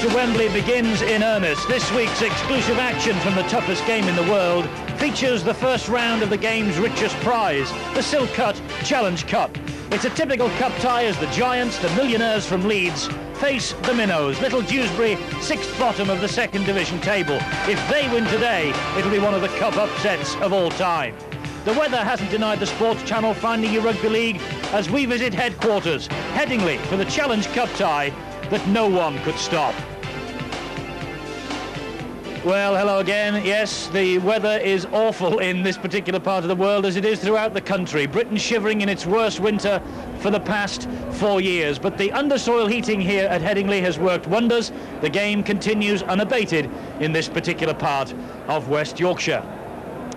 to Wembley begins in earnest. This week's exclusive action from the toughest game in the world features the first round of the game's richest prize, the Silk Cut Challenge Cup. It's a typical cup tie as the giants, the millionaires from Leeds, face the minnows, little Dewsbury, sixth bottom of the second division table. If they win today, it'll be one of the cup upsets of all time. The weather hasn't denied the Sports Channel finding you rugby league as we visit headquarters, Headingley, for the Challenge Cup tie that no one could stop. Well, hello again. Yes, the weather is awful in this particular part of the world, as it is throughout the country. Britain shivering in its worst winter for the past 4 years. But the undersoil heating here at Headingley has worked wonders. The game continues unabated in this particular part of West Yorkshire.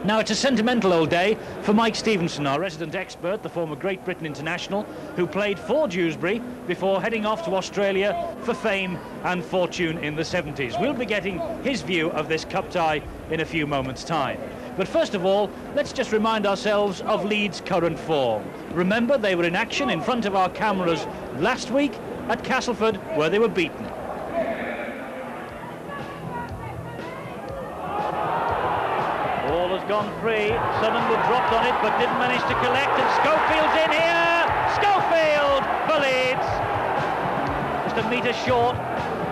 Now, it's a sentimental old day for Mike Stevenson, our resident expert, the former Great Britain international, who played for Dewsbury before heading off to Australia for fame and fortune in the 70s. We'll be getting his view of this cup tie in a few moments' time. But first of all, let's just remind ourselves of Leeds' current form. Remember, they were in action in front of our cameras last week at Castleford, where they were beaten. Gone free. Sutherland dropped on it but didn't manage to collect, and Schofield's in here. Schofield for Leeds, just a metre short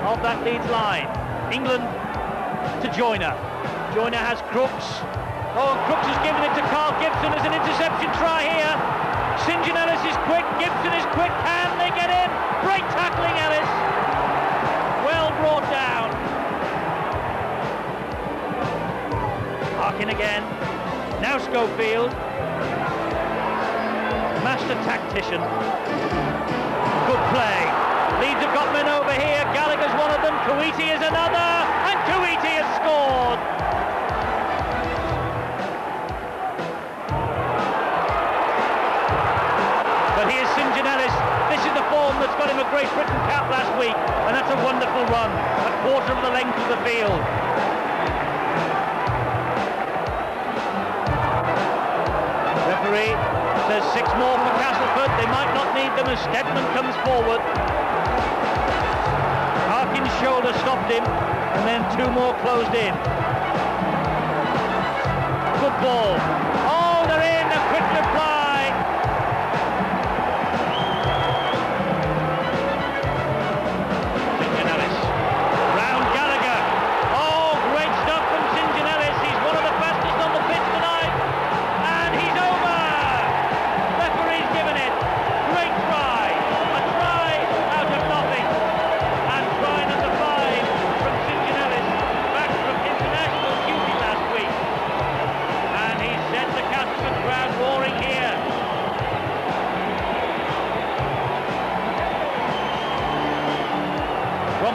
of that Leeds line. England to Joyner. Joyner has Crooks. Oh, and Crooks has given it to Carl Gibson as an interception try here. St John Ellis is quick, Gibson is quick. Can they get in? Great tackling, Ellis. Well brought down. In again. Now Schofield. Master tactician. Good play. Leeds have got men over here. Gallagher's one of them. Kuwaiti is another. And Kuwaiti has scored. But here's St John Ellis. This is the form that's got him a Great Britain cap last week. And that's a wonderful run. A quarter of the length of the field. Says 6 more for Castleford. They might not need them as Stedman comes forward. Harkin's shoulder stopped him, and then 2 more closed in. Good ball. Oh, they're in. A quick reply. St John Ellis. Round Gallagher. Oh, great stuff from St John Ellis. He's one of the fastest on the pitch tonight. And he's over.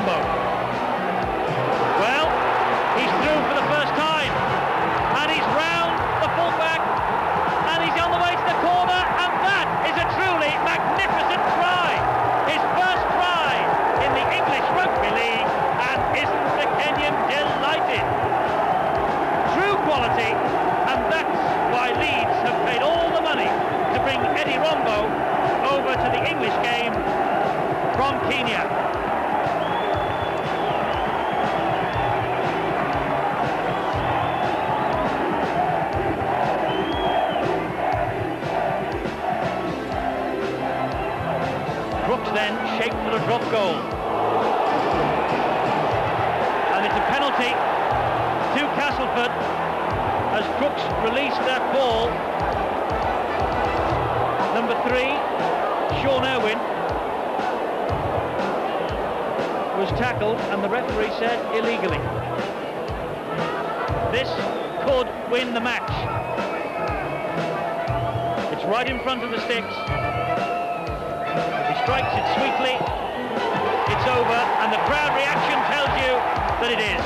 Well, he's through for the first time, and he's round the fullback, and he's on the way to the corner, and that is a truly magnificent try. His first try in the English Rugby League, and isn't the Kenyan delighted? True quality, and that's why Leeds have paid all the money to bring Eddie Rombo over to the English game from Kenya. Then shaped for a drop goal, and it's a penalty to Castleford as Crooks released that ball. Number 3, Sean Irwin, was tackled, and the referee said illegally. This could win the match. It's right in front of the sticks. He strikes it sweetly, it's over, and the crowd reaction tells you that it is.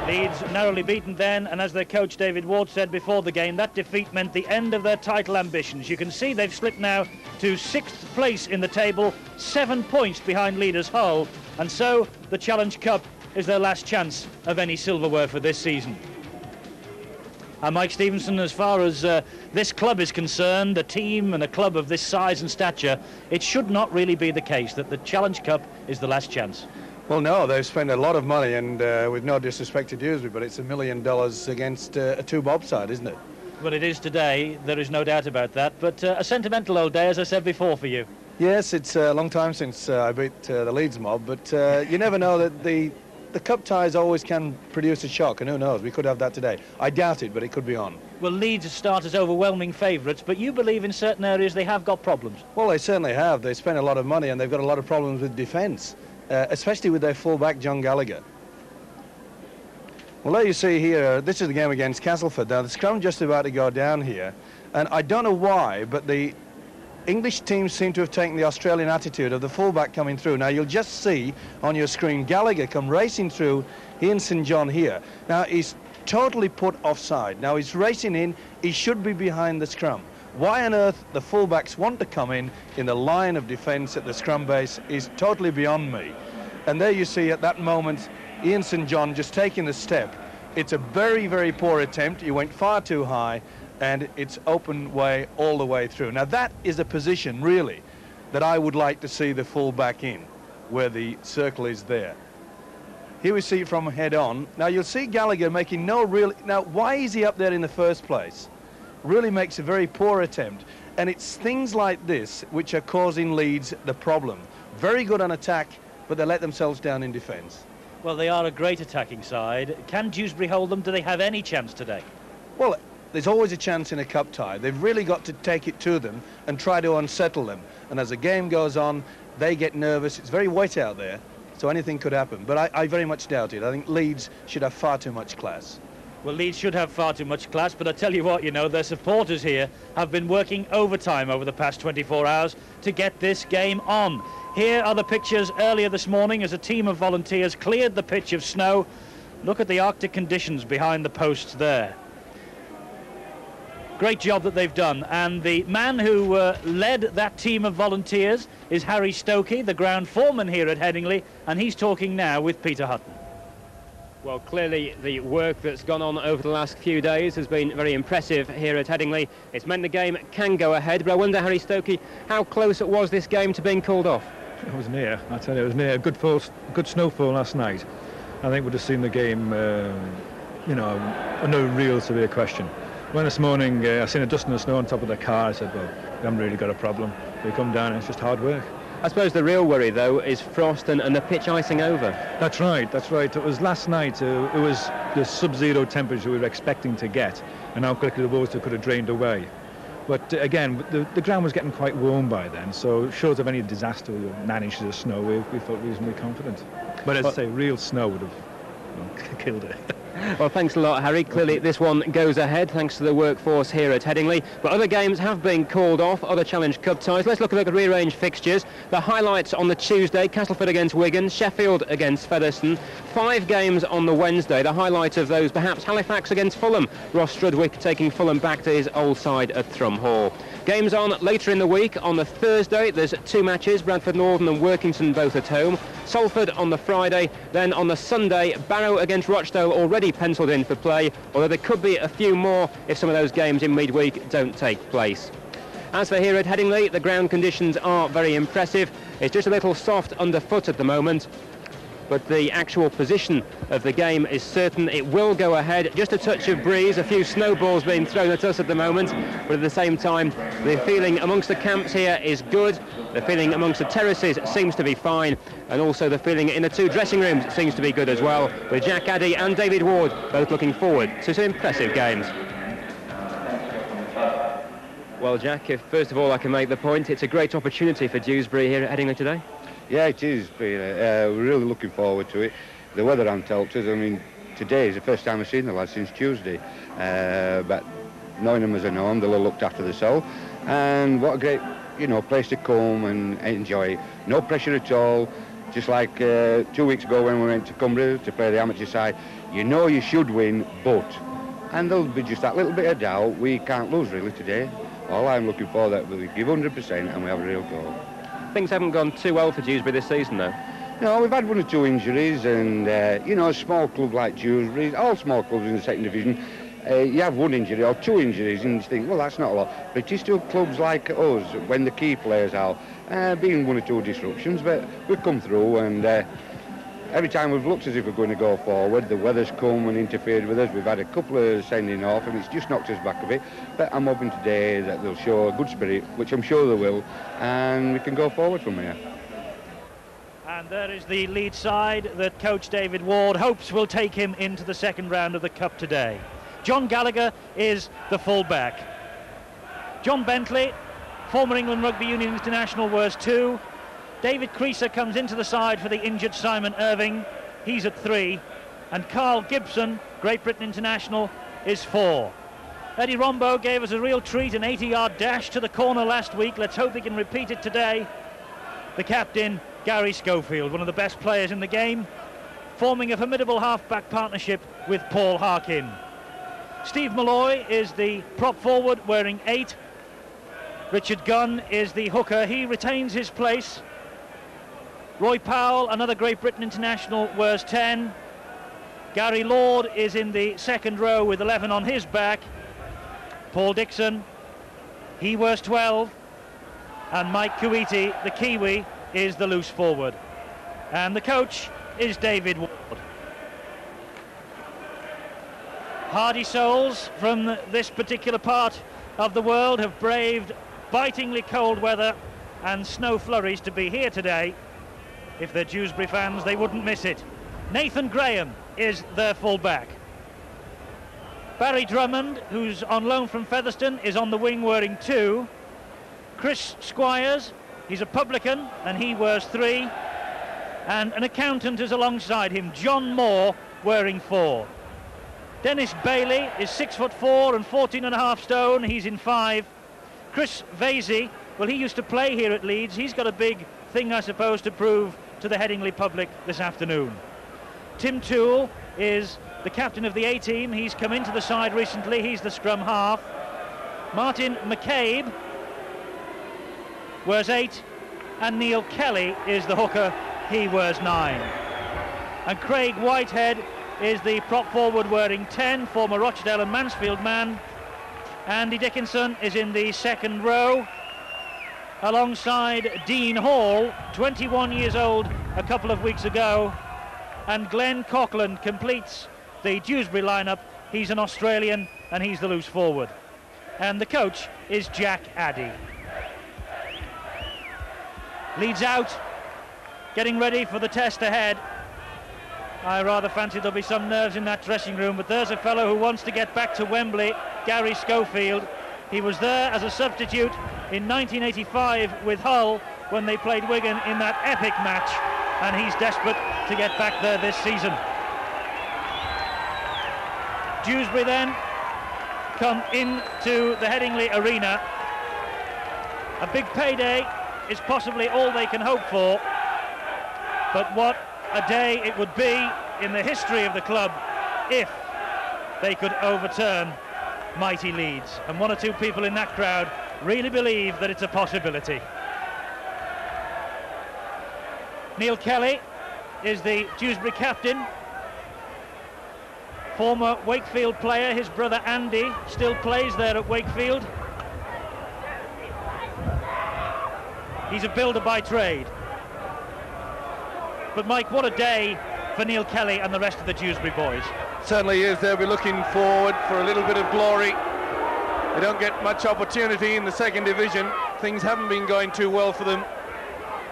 Leeds narrowly beaten then, and as their coach David Ward said before the game, that defeat meant the end of their title ambitions. You can see they've slipped now to 6th place in the table, 7 points behind leaders Hull, and so the Challenge Cup is their last chance of any silverware for this season. And Mike Stevenson, as far as this club is concerned, a team and a club of this size and stature, it should not really be the case that the Challenge Cup is the last chance. Well, no, they've spent a lot of money, and with no disrespect to Dewsbury, but it's $1 million against a two-bob side, isn't it? Well, it is today, there is no doubt about that, but a sentimental old day, as I said before, for you. Yes, it's a long time since I beat the Leeds mob, but you never know that the cup ties always can produce a shock, and who knows, we could have that today. I doubt it, but it could be on. Well, Leeds start as overwhelming favourites, but you believe in certain areas they have got problems. Well, they certainly have. They spent a lot of money, and they've got a lot of problems with defence, especially with their full-back, John Gallagher. Well, there you see here, this is the game against Castleford. Now, the scrum just about to go down here, and I don't know why, but the English teams seem to have taken the Australian attitude of the fullback coming through. Now, you'll just see on your screen Gallagher come racing through Ian St John here. Now, he's totally put offside. Now, he's racing in. He should be behind the scrum. Why on earth the fullbacks want to come in the line of defence at the scrum base is totally beyond me. And there you see at that moment Ian St John just taking the step. It's a very, very poor attempt. He went far too high, and it's open way all the way through. Now, that is a position, really, that I would like to see the full-back in, where the circle is there. Here we see it from head on. Now, you'll see Gallagher making no real... Now, why is he up there in the first place? Really makes a very poor attempt. And it's things like this which are causing Leeds the problem. Very good on attack, but they let themselves down in defence. Well, they are a great attacking side. Can Dewsbury hold them? Do they have any chance today? Well, there's always a chance in a cup tie. They've really got to take it to them and try to unsettle them. And as the game goes on, they get nervous. It's very wet out there, so anything could happen. But I very much doubt it. I think Leeds should have far too much class. Well, Leeds should have far too much class, but I tell you what, you know, their supporters here have been working overtime over the past 24 hours to get this game on. Here are the pictures earlier this morning as a team of volunteers cleared the pitch of snow. Look at the Arctic conditions behind the posts there. Great job that they've done, and the man who led that team of volunteers is Harry Stokey, the ground foreman here at Headingley, and he's talking now with Peter Hutton. Well, clearly the work that's gone on over the last few days has been very impressive here at Headingley. It's meant the game can go ahead, but I wonder, Harry Stokey, how close it was this game to being called off? It was near, I tell you, it was near. Good snowfall last night. I think we'd have seen the game, you know, under real severe question. When this morning I seen a dusting of snow on top of the car, I said, well, we haven't really got a problem. We come down and it's just hard work. I suppose the real worry, though, is frost and the pitch icing over. That's right, that's right. It was last night, it was the sub-zero temperature we were expecting to get, and how quickly the water could have drained away. But again, the ground was getting quite warm by then, so short of any disaster with 9 inches of snow, we felt reasonably confident. But as I say, real snow would have killed it. Well, thanks a lot, Harry. Clearly this one goes ahead thanks to the workforce here at Headingley. But other games have been called off, other Challenge Cup ties. Let's look at the rearranged fixtures. The highlights on the Tuesday: Castleford against Wigan, Sheffield against Featherstone. 5 games on the Wednesday. The highlight of those, perhaps Halifax against Fulham. Ross Strudwick taking Fulham back to his old side at Thrum Hall. Games on later in the week. On the Thursday, there's 2 matches, Bradford Northern and Workington both at home. Salford on the Friday. Then on the Sunday, Barrow against Rochdale already pencilled in for play, although there could be a few more if some of those games in midweek don't take place. As for here at Headingley, the ground conditions are very impressive. It's just a little soft underfoot at the moment, but the actual position of the game is certain. It will go ahead. Just a touch of breeze, a few snowballs being thrown at us at the moment, but at the same time the feeling amongst the camps here is good. The feeling amongst the terraces seems to be fine, and also the feeling in the 2 dressing rooms seems to be good as well, with Jack Addy and David Ward both looking forward to some impressive games. Well, Jack, if first of all I can make the point, it's a great opportunity for Dewsbury here at Headingley today. Yeah, it is, Peter. We're really looking forward to it. The weather hasn't helped us. I mean, today is the first time I've seen the lads since Tuesday. But knowing them as I know them, they'll have looked after themselves. And what a great, you know, place to come and enjoy. No pressure at all. Just like 2 weeks ago when we went to Cumbria to play the amateur side, you know you should win, but. And there'll be just that little bit of doubt. We can't lose really today. All I'm looking for that we'll give 100% and we have a real goal. Things haven't gone too well for Dewsbury this season, though. No, we've had 1 or 2 injuries, and you know, a small club like Dewsbury, all small clubs in the 2nd division, you have one injury or two injuries and you think, well, that's not a lot. But it is to clubs like us, when the key players are, being one or two disruptions, but we've come through, and every time we've looked as if we're going to go forward, the weather's come and interfered with us. We've had a couple of sending off, and it's just knocked us back a bit. But I'm hoping today that they'll show a good spirit, which I'm sure they will, and we can go forward from here. And there is the Leeds side that coach David Ward hopes will take him into the second round of the Cup today. John Gallagher is the full-back. John Bentley, former England Rugby Union international, wears 2. David Creaser comes into the side for the injured Simon Irving. He's at 3. And Carl Gibson, Great Britain international, is 4. Eddie Rombo gave us a real treat, an 80-yard dash to the corner last week. Let's hope he can repeat it today. The captain, Gary Schofield, one of the best players in the game, forming a formidable half-back partnership with Paul Harkin. Steve Malloy is the prop forward, wearing 8. Richard Gunn is the hooker. He retains his place. Roy Powell, another Great Britain international, wears 10. Gary Lord is in the second row with 11 on his back. Paul Dixon, he wears 12. And Mike Kuiti, the Kiwi, is the loose forward. And the coach is David Ward. Hardy souls from this particular part of the world have braved bitingly cold weather and snow flurries to be here today. If they're Dewsbury fans, they wouldn't miss it. Nathan Graham is their full-back. Barry Drummond, who's on loan from Featherstone, is on the wing wearing 2. Chris Squires, he's a publican, and he wears 3. And an accountant is alongside him, John Moore, wearing 4. Dennis Bailey is 6'4" and 14.5 stone. He's in 5. Chris Vasey, well, he used to play here at Leeds. He's got a big thing, I suppose, to prove to the Headingley public this afternoon. Tim Toole is the captain of the A-team. He's come into the side recently. He's the scrum half. Martin McCabe wears 8, and Neil Kelly is the hooker. He wears 9. And Craig Whitehead is the prop forward wearing 10, former Rochdale and Mansfield man. Andy Dickinson is in the second row alongside Dean Hall, 21 years old a couple of weeks ago, and Glenn Coughlin completes the Dewsbury lineup. He's an Australian and he's the loose forward. And the coach is Jack Addy. Leeds out, getting ready for the test ahead. I rather fancy there'll be some nerves in that dressing room, but there's a fellow who wants to get back to Wembley, Gary Schofield. He was there as a substitute in 1985 with Hull when they played Wigan in that epic match, and he's desperate to get back there this season. Dewsbury then come into the Headingley Arena. A big payday is possibly all they can hope for, but what a day it would be in the history of the club if they could overturn mighty Leeds. And one or two people in that crowd really believe that it's a possibility. Neil Kelly is the Dewsbury captain, former Wakefield player. His brother Andy still plays there at Wakefield. He's a builder by trade. But Mike, what a day for Neil Kelly and the rest of the Dewsbury boys. Certainly is. They'll be looking forward for a little bit of glory. They don't get much opportunity in the second division. Things haven't been going too well for them,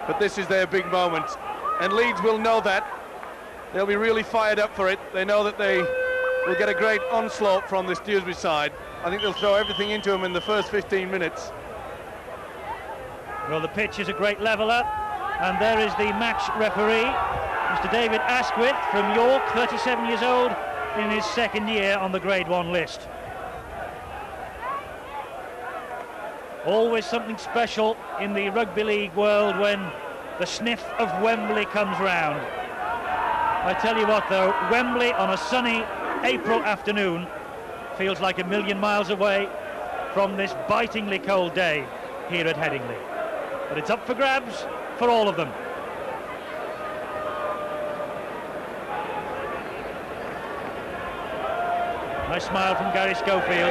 but this is their big moment. And Leeds will know that. They'll be really fired up for it. They know that they will get a great onslaught from this Dewsbury side. I think they'll throw everything into them in the first 15 minutes. Well, the pitch is a great leveller, and there is the match referee, Mr. David Asquith from York, 37 years old, in his second year on the Grade 1 list. Always something special in the rugby league world when the sniff of Wembley comes round. I tell you what though, Wembley on a sunny April afternoon feels like a million miles away from this bitingly cold day here at Headingley. But it's up for grabs for all of them. Nice smile from Gary Schofield.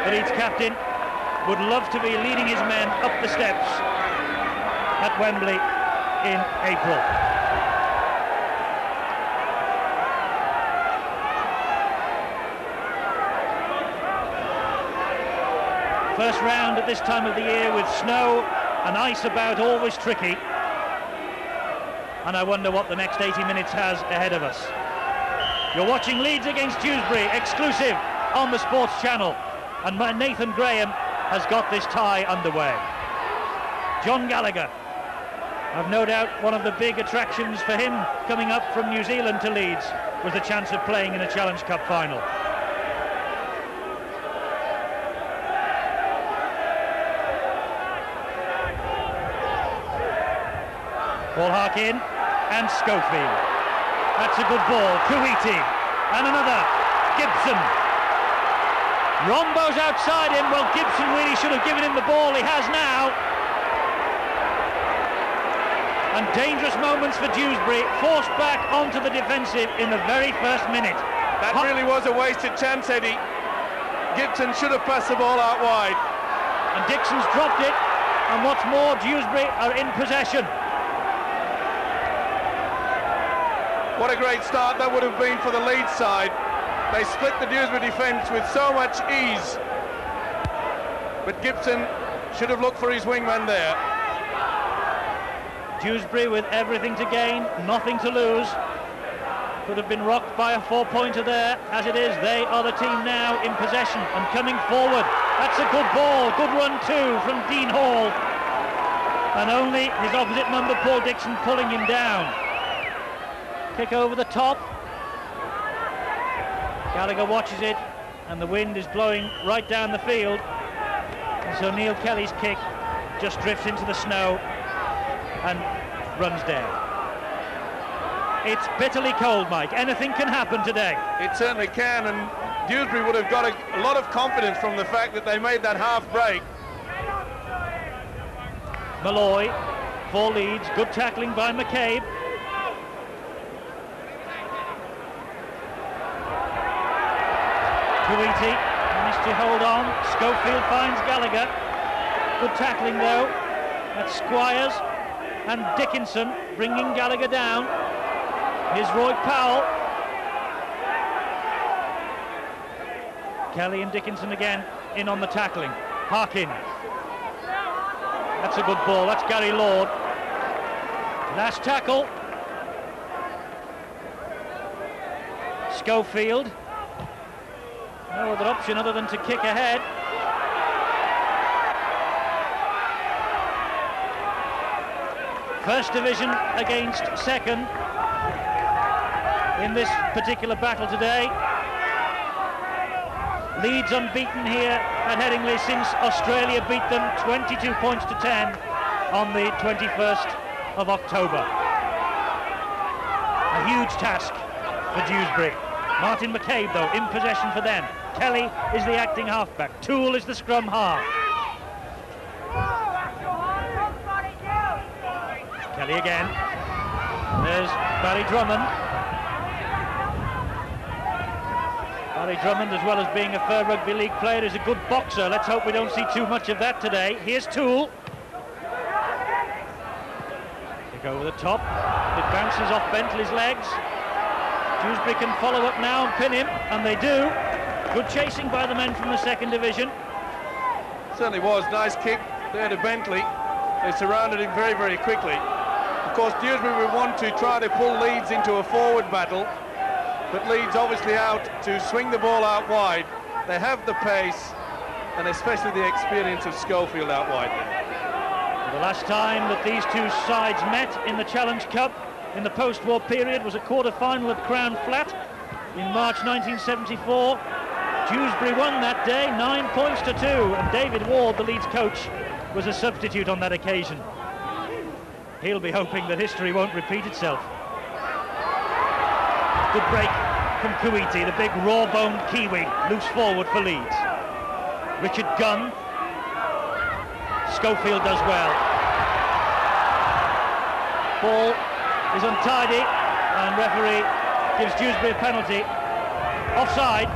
The Leeds captain would love to be leading his men up the steps at Wembley in April. First round at this time of the year with snow and ice about, always tricky. And I wonder what the next 80 minutes has ahead of us. You're watching Leeds against Dewsbury, exclusive on the Sports Channel. And Nathan Graham has got this tie underway. John Gallagher, I've no doubt one of the big attractions for him coming up from New Zealand to Leeds was the chance of playing in a Challenge Cup final. Ball Harkin and Schofield. That's a good ball. Kuwaiti and another. Gibson. Rombo's outside him. Well, Gibson really should have given him the ball. He has now. And dangerous moments for Dewsbury, forced back onto the defensive in the very first minute. That really was a wasted chance, Eddie. Gibson should have passed the ball out wide. And Dixon's dropped it. And what's more, Dewsbury are in possession. What a great start that would have been for the Leeds side. They split the Dewsbury defence with so much ease. But Gibson should have looked for his wingman there. Dewsbury with everything to gain, nothing to lose. Could have been rocked by a 4-pointer there. As it is, they are the team now in possession and coming forward. That's a good ball, good run too from Dean Hall. And only his opposite number, Paul Dixon, pulling him down. Kick over the top. Gallagher watches it, and the wind is blowing right down the field. And so Neil Kelly's kick just drifts into the snow and runs down. It's bitterly cold, Mike. Anything can happen today. It certainly can, and Dewsbury would have got a lot of confidence from the fact that they made that half break. Malloy for Leeds. Good tackling by McCabe. Kuwaiti managed to hold on. Schofield finds Gallagher. Good tackling though. That's Squires and Dickinson bringing Gallagher down. Here's Roy Powell. Kelly and Dickinson again in on the tackling. Harkin. That's a good ball. That's Gary Lord. Last tackle. Schofield. No other option other than to kick ahead. First division against second in this particular battle today. Leeds unbeaten here at Headingley since Australia beat them 22 points to 10 on the 21st of October. A huge task for Dewsbury. Martin McCabe, though, in possession for them. Kelly is the acting halfback. Toole is the scrum half. Kelly again. There's Barry Drummond. Barry Drummond, as well as being a fair rugby league player, is a good boxer. Let's hope we don't see too much of that today. Here's Toole. Kick over the top. It bounces off Bentley's legs. Dewsbury can follow up now and pin him, and they do. Good chasing by the men from the second division. Certainly was. Nice kick there to Bentley. They surrounded him very, very quickly. Of course, Dewsbury will want to try to pull Leeds into a forward battle, but Leeds obviously out to swing the ball out wide. They have the pace, and especially the experience of Schofield out wide. The last time that these two sides met in the Challenge Cup in the post-war period was a quarter-final at Crown Flat in March 1974. Dewsbury won that day 9 points to 2, and David Ward, the Leeds coach, was a substitute on that occasion. He'll be hoping that history won't repeat itself. Good break from Kuwaiti, the big raw-boned Kiwi, loose forward for Leeds. Richard Gunn. Schofield does well. Ball is untidy, and referee gives Dewsbury a penalty. Offside.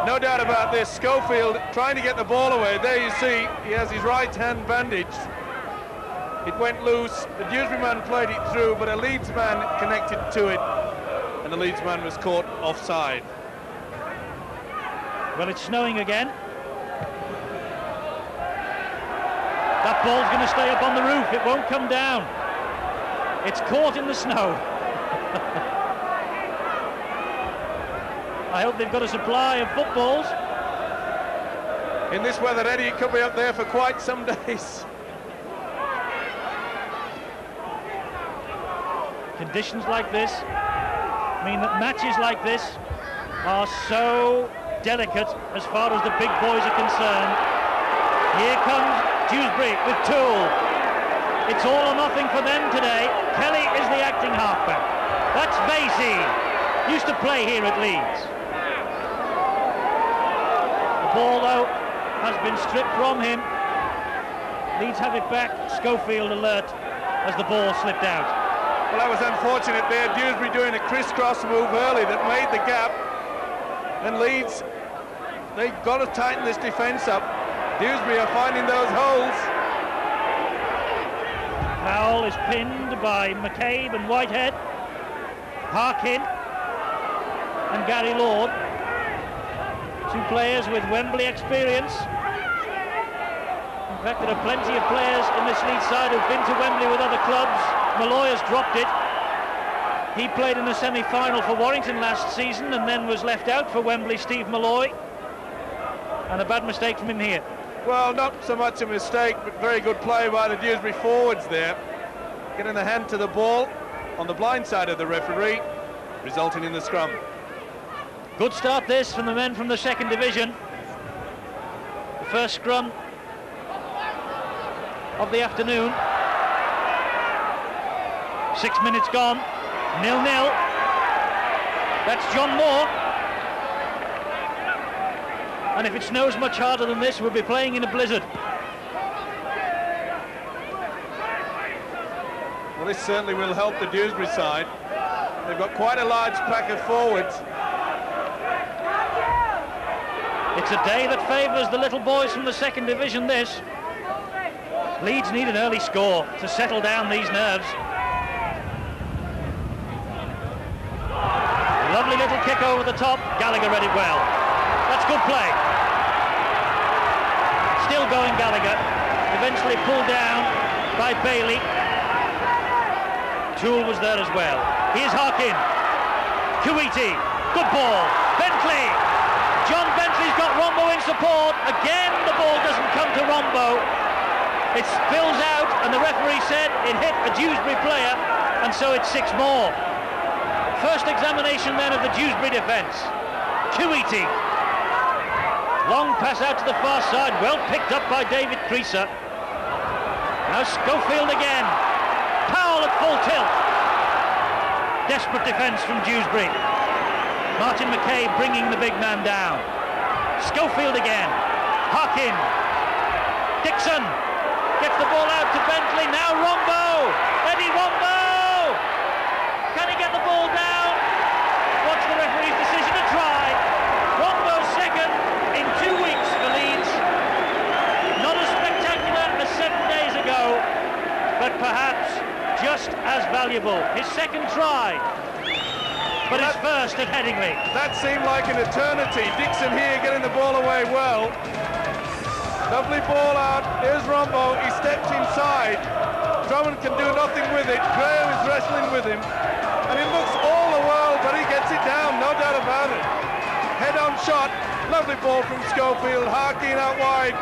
No doubt about this. Schofield trying to get the ball away. There you see, he has his right hand bandaged. It went loose. The Dewsbury man played it through, but a Leeds man connected to it, and the Leeds man was caught offside. Well, it's snowing again. That ball's going to stay up on the roof. It won't come down. It's caught in the snow. I hope they've got a supply of footballs. In this weather, Eddie, it could be up there for quite some days. Conditions like this mean that matches like this are so delicate as far as the big boys are concerned. Here comes Dewsbury with Toole. It's all or nothing for them today. Kelly is the acting halfback. That's Vasey. Used to play here at Leeds. The ball, though, has been stripped from him. Leeds have it back. Schofield alert as the ball slipped out. Well, that was unfortunate there. Dewsbury doing a crisscross move early that made the gap. And Leeds, they've got to tighten this defence up. Dewsbury are finding those holes. Powell is pinned by McCabe and Whitehead. Harkin and Gary Lord. Two players with Wembley experience. In fact, there are plenty of players in this Leeds side who've been to Wembley with other clubs. Malloy has dropped it. He played in the semi-final for Warrington last season and then was left out for Wembley, Steve Malloy. And a bad mistake from him here. Well, not so much a mistake, but very good play by the Dewsbury forwards there. Getting the hand to the ball on the blind side of the referee, resulting in the scrum. Good start this from the men from the second division. The first scrum of the afternoon. 6 minutes gone, 0-0. That's John Moore. And if it snows much harder than this, we'll be playing in a blizzard. Well, this certainly will help the Dewsbury side. They've got quite a large pack of forwards. It's a day that favours the little boys from the second division, this. Leeds need an early score to settle down these nerves. Lovely little kick over the top. Gallagher read it well. That's good play. Still going Gallagher. Eventually pulled down by Bailey. Toole was there as well. Here's Harkin. Kuwaiti. Good ball. Bentley. John Bentley's got Rombo in support. Again, the ball doesn't come to Rombo. It spills out, and the referee said it hit a Dewsbury player, and so it's 6 more. First examination then of the Dewsbury defence. Kuwaiti. Long pass out to the far side, well picked up by David Creaser. Now Schofield again. Powell at full tilt. Desperate defence from Dewsbury. Martin McCabe bringing the big man down. Schofield again. Harkin. Dixon gets the ball out to Bentley. Now Rombo. Eddie Rombo. Can he get the ball down? What's the referee's decision to try? Rombo second in 2 weeks for Leeds. Not as spectacular as 7 days ago, but perhaps just as valuable. His second try, but his first at Headingley. That seemed like an eternity. Dixon here getting the ball away well. Lovely ball out. Here's Rombo. He steps inside. Drummond can do nothing with it. Graham is wrestling with him. And it looks all the world, but he gets it down, no doubt about it. Head-on shot. Lovely ball from Schofield. Harkin out wide.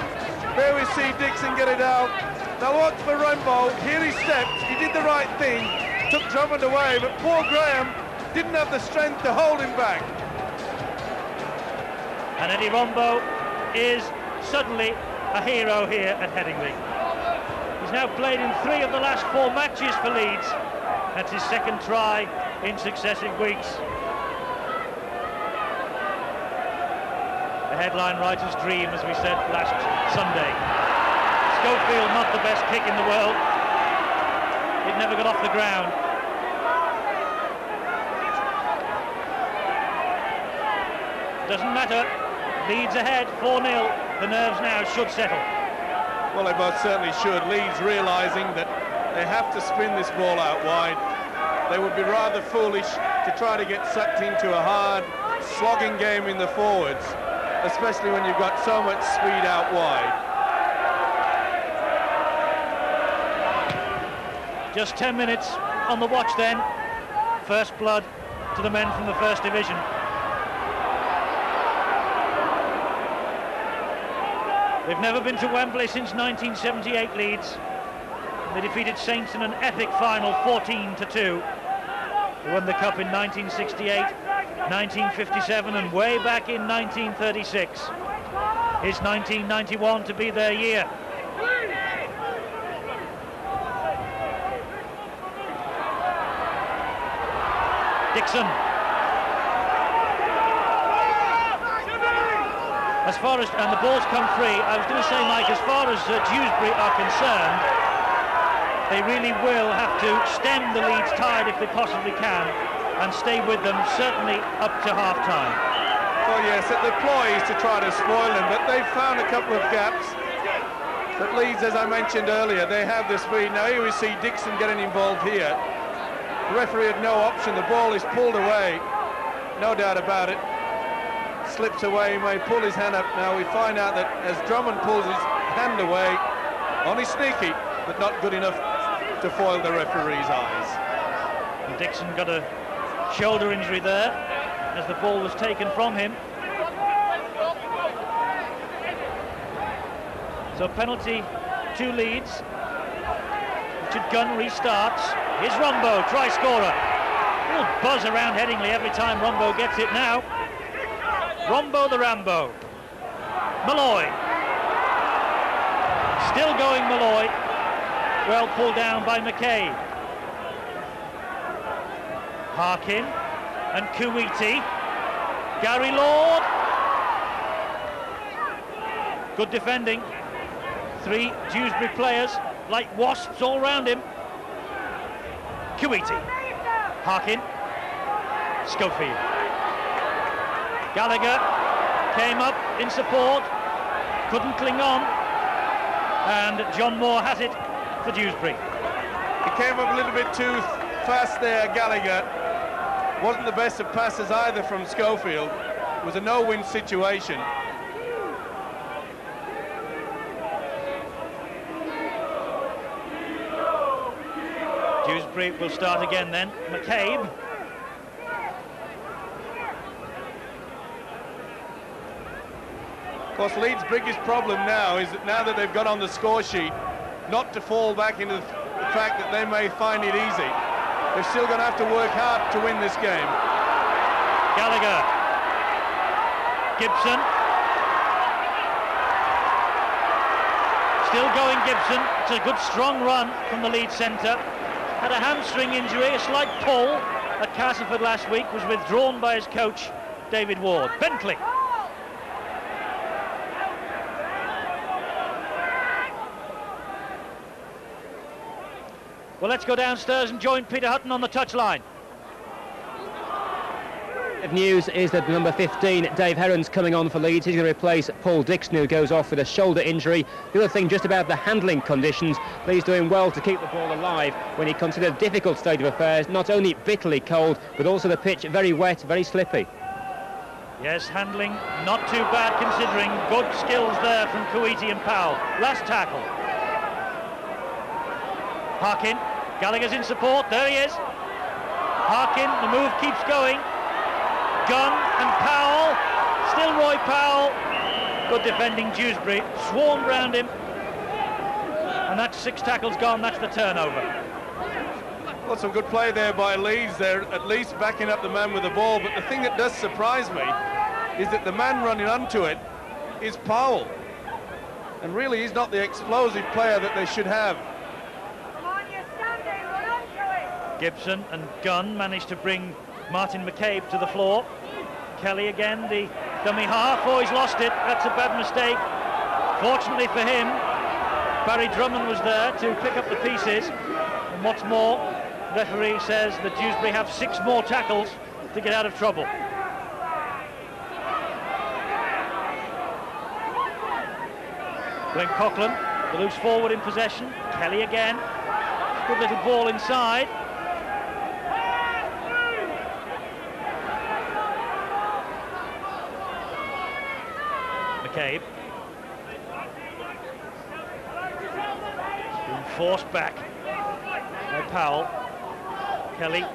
There we see Dixon get it out. Now watch for Rombo. Here he steps. He did the right thing. Took Drummond away, but poor Graham didn't have the strength to hold him back. And Eddie Rombo is suddenly a hero here at Headingley. He's now played in 3 of the last 4 matches for Leeds. That's his second try in successive weeks. The headline writer's dream, as we said last Sunday. Schofield, not the best kick in the world. It never got off the ground. Doesn't matter. Leeds ahead, 4-0. The nerves now should settle. Well, they most certainly should. Leeds realising that they have to spin this ball out wide. They would be rather foolish to try to get sucked into a hard, slogging game in the forwards, especially when you've got so much speed out wide. Just 10 minutes on the watch then. First blood to the men from the First Division. They've never been to Wembley since 1978, Leeds. They defeated Saints in an epic final, 14-2. They won the cup in 1968, 1957 and way back in 1936. Is 1991 to be their year? Dixon. As far as, and the ball's come free, I was going to say, Mike, as far as Dewsbury are concerned, they really will have to stem the Leeds tide if they possibly can and stay with them, certainly up to half-time. Well, yes, the ploy is to try to spoil them, but they've found a couple of gaps. But Leeds, as I mentioned earlier, they have the speed. Now here we see Dixon getting involved here. The referee had no option. The ball is pulled away, no doubt about it. Slips away, he may pull his hand up. Now we find out that as Drummond pulls his hand away, only sneaky, but not good enough to foil the referee's eyes. And Dixon got a shoulder injury there as the ball was taken from him. So penalty to Leeds. Richard Gunn restarts. Here's Rombo, try scorer. Real buzz around Headingley every time Rombo gets it now. Rombo the Rambo. Malloy. Still going Malloy. Well pulled down by McCabe. Harkin and Kuwaiti. Gary Lord. Good defending. 3 Dewsbury players like wasps all round him. Kuwaiti. Harkin. Schofield. Gallagher came up in support, couldn't cling on, and John Moore has it for Dewsbury. He came up a little bit too fast there, Gallagher. Wasn't the best of passes either from Schofield. It was a no-win situation. Dewsbury will start again then. McCabe. Of course, Leeds' biggest problem now is that now that they've got on the score sheet, not to fall back into the fact that they may find it easy. They're still going to have to work hard to win this game. Gallagher. Gibson. Still going Gibson. It's a good strong run from the Leeds centre. Had a hamstring injury, a slight pull at Castleford last week, was withdrawn by his coach, David Ward. Bentley. Well, let's go downstairs and join Peter Hutton on the touchline. Good news is that number 15, Dave Heron's coming on for Leeds. He's going to replace Paul Dixon, who goes off with a shoulder injury. The other thing just about the handling conditions, Leeds doing well to keep the ball alive when he considered a difficult state of affairs, not only bitterly cold, but also the pitch very wet, very slippy. Yes, handling not too bad considering. Good skills there from Kuwaiti and Powell. Last tackle. Harkin. Gallagher's in support, there he is. Harkin, the move keeps going. Gunn and Powell, still Roy Powell. Good defending Dewsbury, swarmed round him. And that's 6 tackles gone, that's the turnover. Well, some good play there by Leeds. They're at least backing up the man with the ball, but the thing that does surprise me is that the man running onto it is Powell. And really, he's not the explosive player that they should have. Gibson and Gunn managed to bring Martin McCabe to the floor. Kelly again, the dummy half. Oh, he's lost it. That's a bad mistake. Fortunately for him, Barry Drummond was there to pick up the pieces. And what's more, the referee says that Dewsbury have 6 more tackles to get out of trouble. Glenn Coughlin, the loose forward in possession. Kelly again. Good little ball inside. McCabe. Being forced back by Powell. Kelly,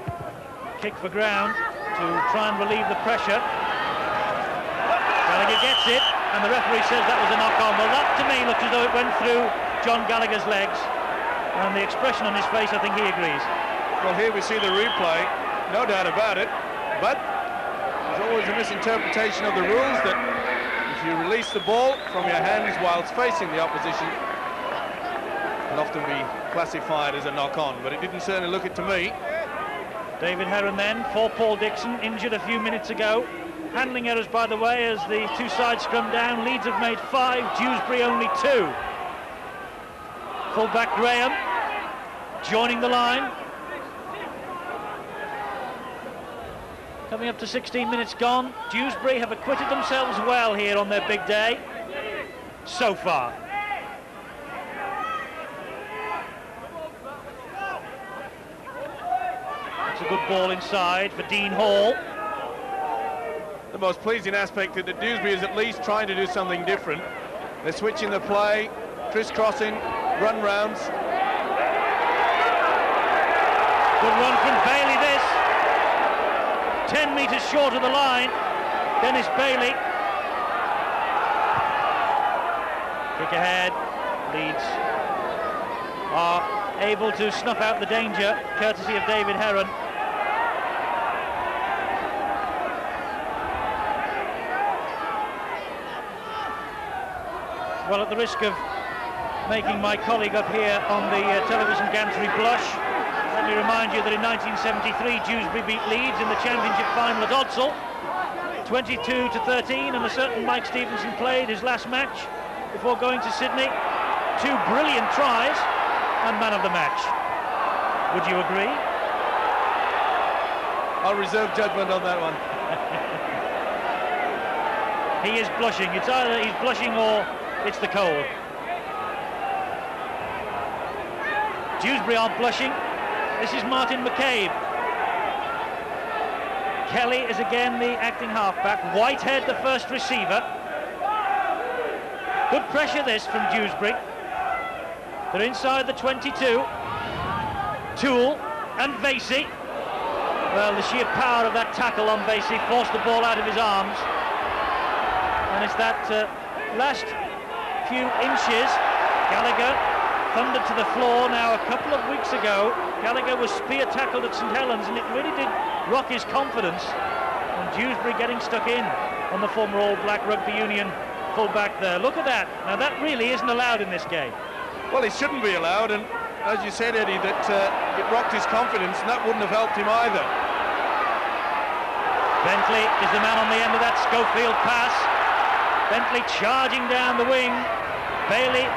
kick for ground to try and relieve the pressure. Gallagher gets it, and the referee says that was a knock-on. Well, that to me looks as though it went through John Gallagher's legs, and the expression on his face, I think he agrees. Well, here we see the replay, no doubt about it, but there's always a misinterpretation of the rules that if you release the ball from your hands whilst facing the opposition, it'll often be classified as a knock-on, but it didn't certainly look it to me. David Heron then for Paul Dixon, injured a few minutes ago. Handling errors, by the way, as the two sides scrum down. Leeds have made 5, Dewsbury only 2. Full-back Graham joining the line. Coming up to 16 minutes gone. Dewsbury have acquitted themselves well here on their big day so far. It's a good ball inside for Dean Hall. The most pleasing aspect of the Dewsbury is at least trying to do something different. They're switching the play, crisscrossing, run rounds. Good run from Bailey this. 10 metres short of the line. Dennis Bailey. Kick ahead. Leeds are able to snuff out the danger, courtesy of David Heron. Well, at the risk of making my colleague up here on the television gantry blush, let me remind you that in 1973 Dewsbury beat Leeds in the championship final at Odsal 22-13, and a certain Mike Stevenson played his last match before going to Sydney. 2 brilliant tries and man of the match. Would you agree? I'll reserve judgment on that one. He is blushing. It's either he's blushing or it's the cold. Dewsbury aren't blushing. This is Martin McCabe. Kelly is again the acting halfback. Whitehead the first receiver. Good pressure this from Dewsbury. They're inside the 22. Toole and Vasey. Well, the sheer power of that tackle on Vasey forced the ball out of his arms. And it's that last few inches. Gallagher thundered to the floor. Now, a couple of weeks ago, Gallagher was spear tackled at St Helens, and it really did rock his confidence. And Dewsbury getting stuck in on the former All Black Rugby Union full-back there. Look at that. Now, that really isn't allowed in this game. Well, it shouldn't be allowed, and as you said, Eddie, that it rocked his confidence, and that wouldn't have helped him either. Bentley is the man on the end of that Schofield pass. Bentley charging down the wing. Bailey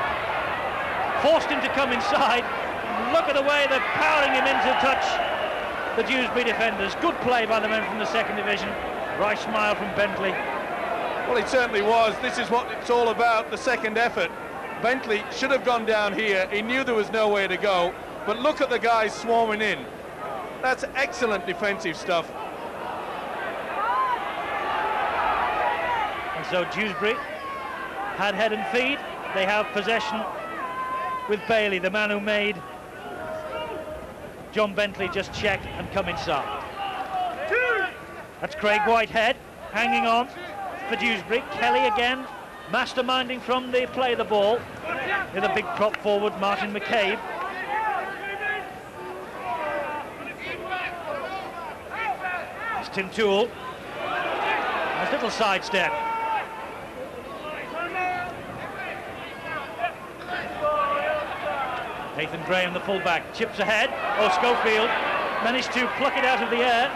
forced him to come inside. Look at the way they're powering him into touch, the Dewsbury defenders. Good play by the men from the second division. Right smile from Bentley. Well, it certainly was. This is what it's all about, the second effort. Bentley should have gone down here. He knew there was nowhere to go, but look at the guys swarming in. That's excellent defensive stuff. And so Dewsbury had head and feet. They have possession with Bailey, the man who made John Bentley just check and come inside. That's Craig Whitehead hanging on for Dewsbury. Kelly again masterminding from the play the ball with a big prop forward, Martin McCabe. It's Tim Toole. Nice little sidestep. Nathan Graham, the fullback, chips ahead. Oh, Schofield managed to pluck it out of the air.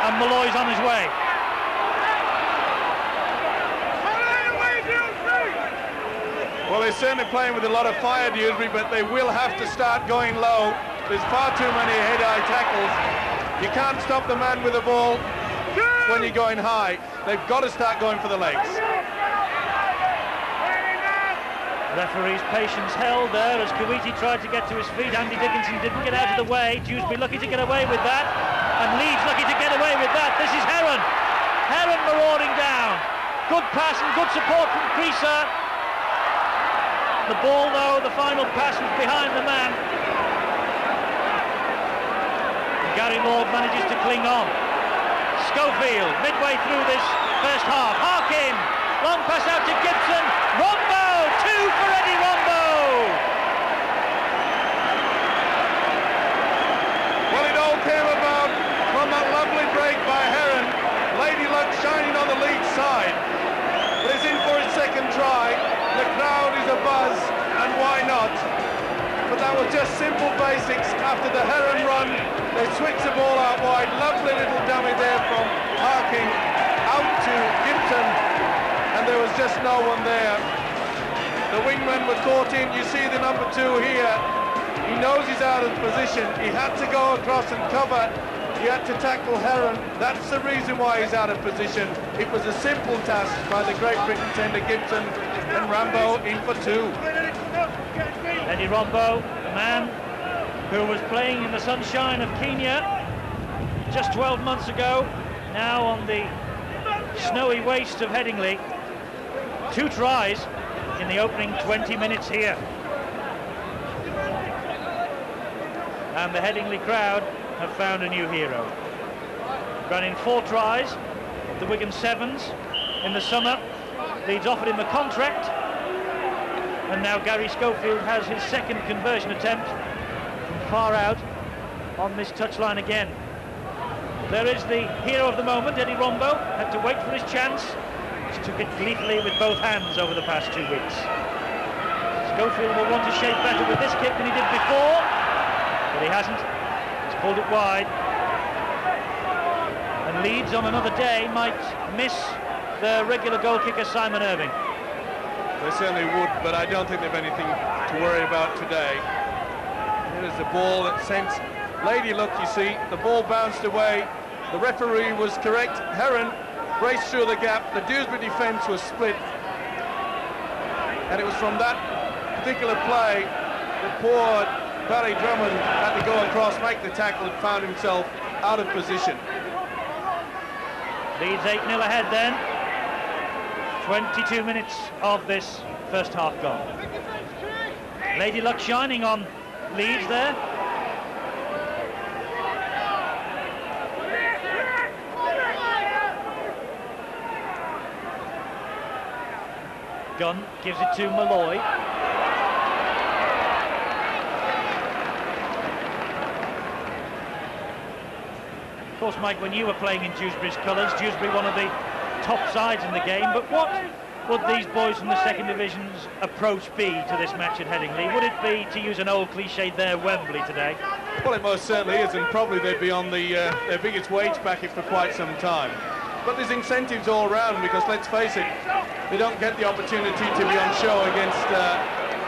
And Malloy's on his way. Well, they're certainly playing with a lot of fire, Dewsbury, but they will have to start going low. There's far too many head-high tackles. You can't stop the man with the ball when you're going high. They've got to start going for the legs. Referee's patience held there as Kuwaiti tried to get to his feet. Andy Dickinson didn't get out of the way. Dewsbury lucky to get away with that. And Leeds lucky to get away with that. This is Heron. Heron marauding down. Good pass and good support from Creaser. The ball, though, the final pass was behind the man. Gary Lord manages to cling on. Schofield, midway through this first half. Harkin, long pass out to Gibson. Rombo, 2 for Eddie Rombo. Well, it all came about from that lovely break by Heron. Lady Luck shining on the lead side. But he's in for his second try. The crowd is abuzz, and why not? But that was just simple basics. After the Heron run, they switched the ball out wide. Lovely little dummy there from Harkin out to Gibson, and there was just no one there. The wingmen were caught in. You see the number 2 here. He knows he's out of position. He had to go across and cover. He had to tackle Heron. That's the reason why he's out of position. It was a simple task by the Great Britain tender Gibson, and Rambo in for 2. Eddie Rombo, the man who was playing in the sunshine of Kenya just 12 months ago, now on the snowy waste of Headingley. 2 tries in the opening 20 minutes here. And the Headingley crowd have found a new hero. Ran in 4 tries, the Wigan Sevens in the summer. Leeds offered him a contract, and now Gary Schofield has his second conversion attempt from far out on this touchline again. There is the hero of the moment, Eddie Rombo. Had to wait for his chance. He took it gleefully with both hands over the past 2 weeks. Schofield will want to shape better with this kick than he did before, but he hasn't. He's pulled it wide. And Leeds on another day might miss the regular goal kicker Simon Irving. They certainly would, but I don't think they've anything to worry about today. Here's the ball that sent Lady Luck, you see. The ball bounced away. The referee was correct. Heron raced through the gap. The Dewsbury defence was split. And it was from that particular play that poor Barry Drummond had to go across, make the tackle, and found himself out of position. Leeds 8-0 ahead then. 22 minutes of this first half gone. Lady Luck shining on Leeds there. Gunn gives it to Malloy. Of course, Mike, when you were playing in Dewsbury's colours, Dewsbury one of the top sides in the game, but what would these boys from the second division's approach be to this match at Headingley? Would it be, to use an old cliche, their Wembley today? Well, it most certainly is, and probably they'd be on their biggest wage packet for quite some time. But there's incentives all round, because let's face it, they don't get the opportunity to be on show against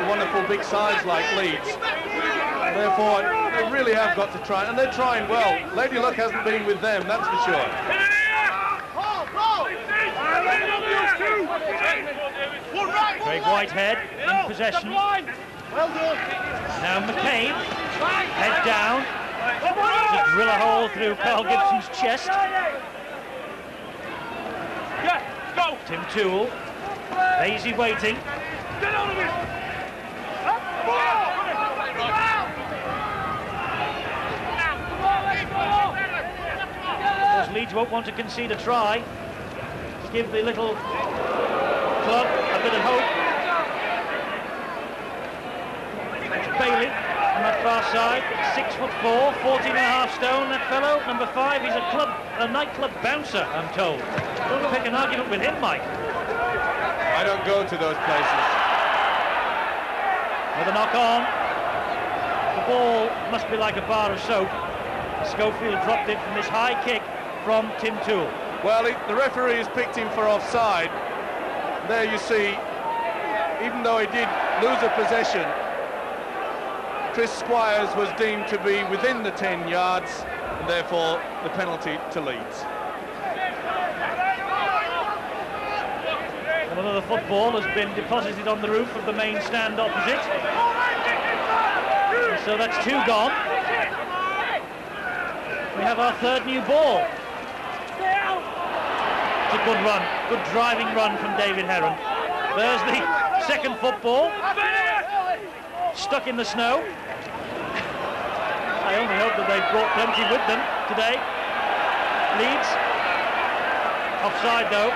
wonderful big sides like Leeds. Therefore, they really have got to try, and they're trying well. Lady Luck hasn't been with them, that's for sure. Craig Whitehead in possession. Now McCabe, head down, to drill a hole through Carl Gibson's chest. Tim Toole, Daisy waiting. Of course, Leeds won't want to concede a try to give the little club a bit of hope. It's Bailey on that far side, 6'4", 14.5 stone, that fellow, number 5. He's a nightclub bouncer, I'm told. Don't pick an argument with him, Mike. I don't go to those places. With a knock on. The ball must be like a bar of soap. Schofield dropped it from this high kick from Tim Toole. Well, the referee has picked him for offside. There you see, even though he did lose a possession, Chris Squires was deemed to be within the 10 yards, and therefore the penalty to Leeds. Well, another football has been deposited on the roof of the main stand opposite. And so that's 2 gone. We have our 3rd new ball. It's a good run, good driving run from David Heron. There's the 2nd football, stuck in the snow. I only hope that they've brought plenty with them today. Leeds, offside though.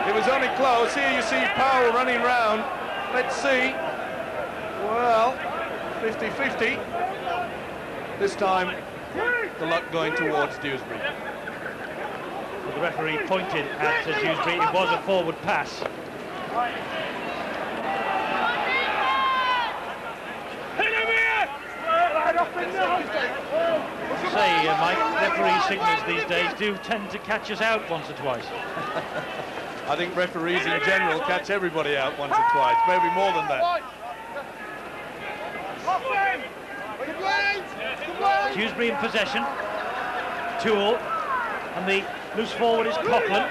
It was only close. Here you see Powell running round. Let's see. Well, 50-50. This time, the luck going towards Dewsbury. Well, the referee pointed at Dewsbury. It was a forward pass. Say, Mike, referee signals these days do tend to catch us out once or twice. I think referees in general catch everybody out once or twice, maybe more than that. Dewsbury in possession. Toole, and the loose forward is Coughlin.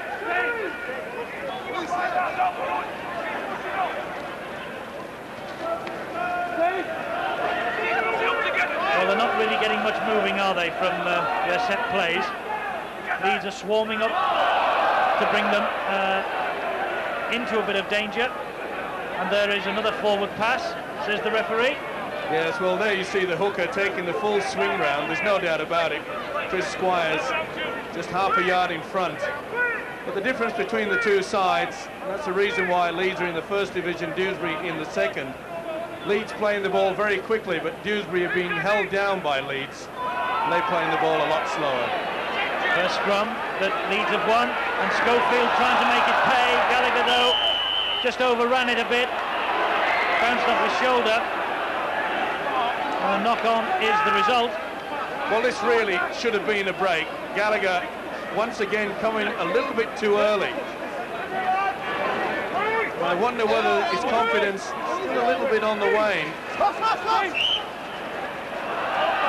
Well, they're not really getting much moving, are they, from their set plays? Leeds are swarming up to bring them into a bit of danger. And there is another forward pass, says the referee. Yes, well, there you see the hooker taking the full swing round. There's no doubt about it. Chris Squires just half a yard in front. But the difference between the two sides, and that's the reason why Leeds are in the 1st division, Dewsbury in the 2nd. Leeds playing the ball very quickly, but Dewsbury are being held down by Leeds. And they're playing the ball a lot slower. First scrum that Leeds have won, and Schofield trying to make it pay. Gallagher, though, just overran it a bit. Bounced off his shoulder. And a knock-on is the result. Well, this really should have been a break. Gallagher, once again, coming a little bit too early. I wonder whether his confidence is still a little bit on the wane.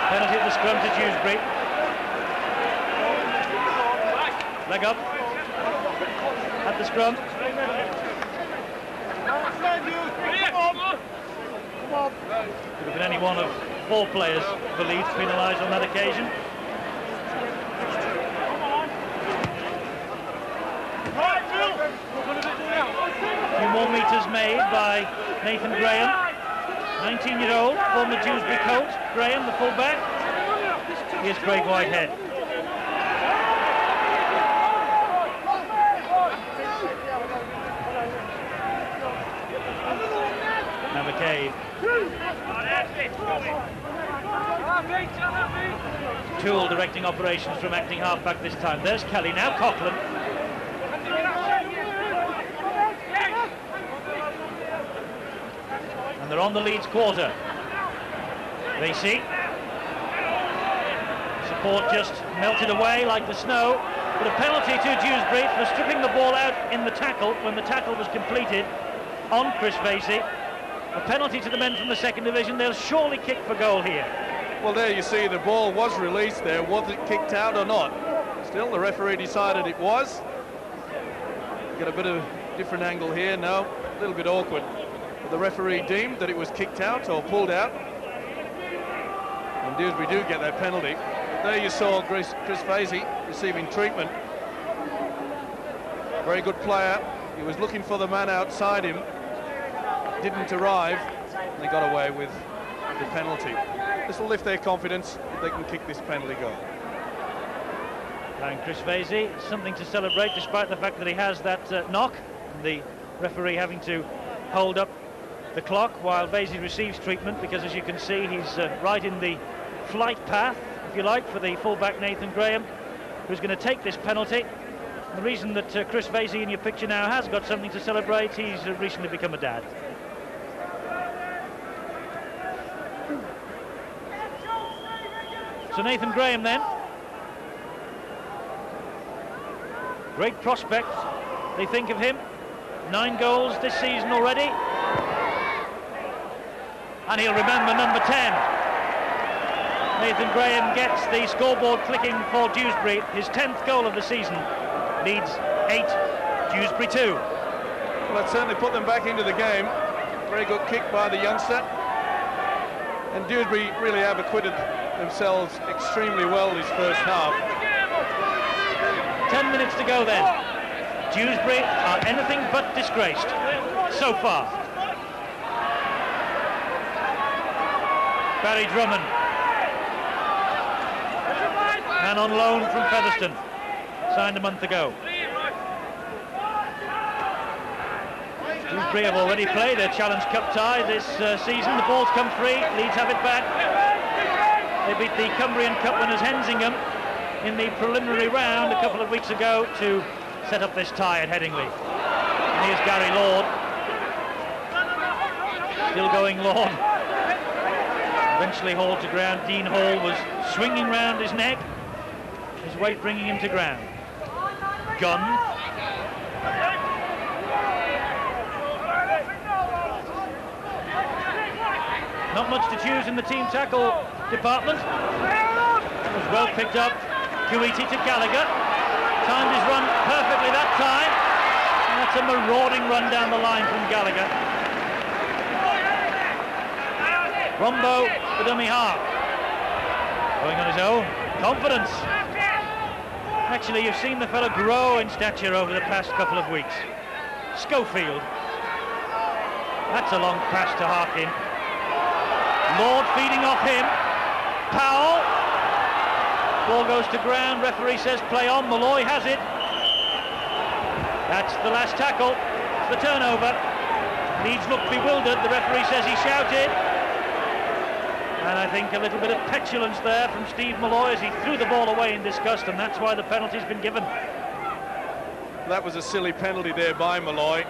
Penalty at the scrum to Dewsbury. Leg up. At the scrum. Could have been any one of 4 players for Leeds penalised on that occasion. A few more metres made by Nathan Graham. 19-year-old, former Dewsbury coach. Graham, the full-back. Here's Craig Whitehead. Now McCabe. Toole directing operations from acting half-back this time. There's Kelly, now Coughlin. And they're on the Leeds quarter. Vasey. Support just melted away like the snow. But a penalty to Dewsbury for stripping the ball out in the tackle when the tackle was completed on Chris Vasey. A penalty to the men from the 2nd division. They'll surely kick for goal here. Well, there you see the ball was released there. Was it kicked out or not? Still, the referee decided it was. Got a bit of different angle here. No, a little bit awkward. But the referee deemed that it was kicked out or pulled out. And Dewsbury do get that penalty. But there you saw Chris Vasey receiving treatment. Very good player. He was looking for the man outside him. Didn't arrive. And they got away with the penalty. This will lift their confidence if they can kick this penalty goal. And Chris Vasey, something to celebrate despite the fact that he has that knock. The referee having to hold up the clock while Vasey receives treatment, because as you can see he's right in the flight path, if you like, for the fullback Nathan Graham, who's going to take this penalty. The reason that Chris Vasey in your picture now has got something to celebrate, he's recently become a dad. So Nathan Graham then. Great prospect, they think of him. 9 goals this season already. And he'll remember number 10. Nathan Graham gets the scoreboard clicking for Dewsbury. His 10th goal of the season. Leeds 8, Dewsbury 2. Well, it certainly put them back into the game. Very good kick by the youngster. And Dewsbury really have acquitted themselves extremely well this first half. 10 minutes to go then. Dewsbury are anything but disgraced so far. Barry Drummond. Man on loan from Featherstone. Signed a month ago. Dewsbury have already played a Challenge Cup tie this season. The ball's come free. Leeds have it back. They beat the Cumbrian Cup winners Hensingham in the preliminary round a couple of weeks ago to set up this tie at Headingley. And here's Gary Lord. Still going Lord. Eventually hauled to ground. Dean Hall was swinging round his neck. His weight bringing him to ground. Gunn. Not much to choose in the team tackle department. It was well picked up. Kuwaiti to Gallagher. Timed his run perfectly that time. And that's a marauding run down the line from Gallagher. Rombo, the dummy half. Going on his own. Confidence. Actually, you've seen the fellow grow in stature over the past couple of weeks. Schofield. That's a long pass to Harkin. Lord feeding off him. Powell. Ball goes to ground. Referee says play on. Malloy has it. That's the last tackle. It's the turnover. Leeds looked bewildered. The referee says he shouted. And I think a little bit of petulance there from Steve Malloy as he threw the ball away in disgust, and that's why the penalty's been given. That was a silly penalty there by Malloy.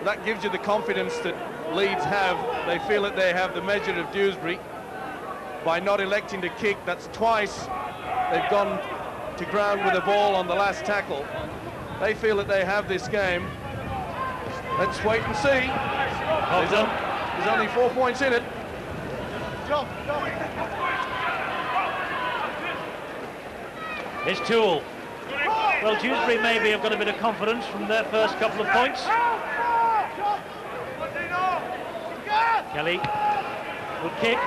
That gives you the confidence that Leeds have. They feel that they have the measure of Dewsbury by not electing to kick. That's twice they've gone to ground with the ball on the last tackle. They feel that they have this game. Let's wait and see. There's only 4 points in it. Here's Toole. Well, Dewsbury maybe have got a bit of confidence from their first couple of points. Kelly, good kick.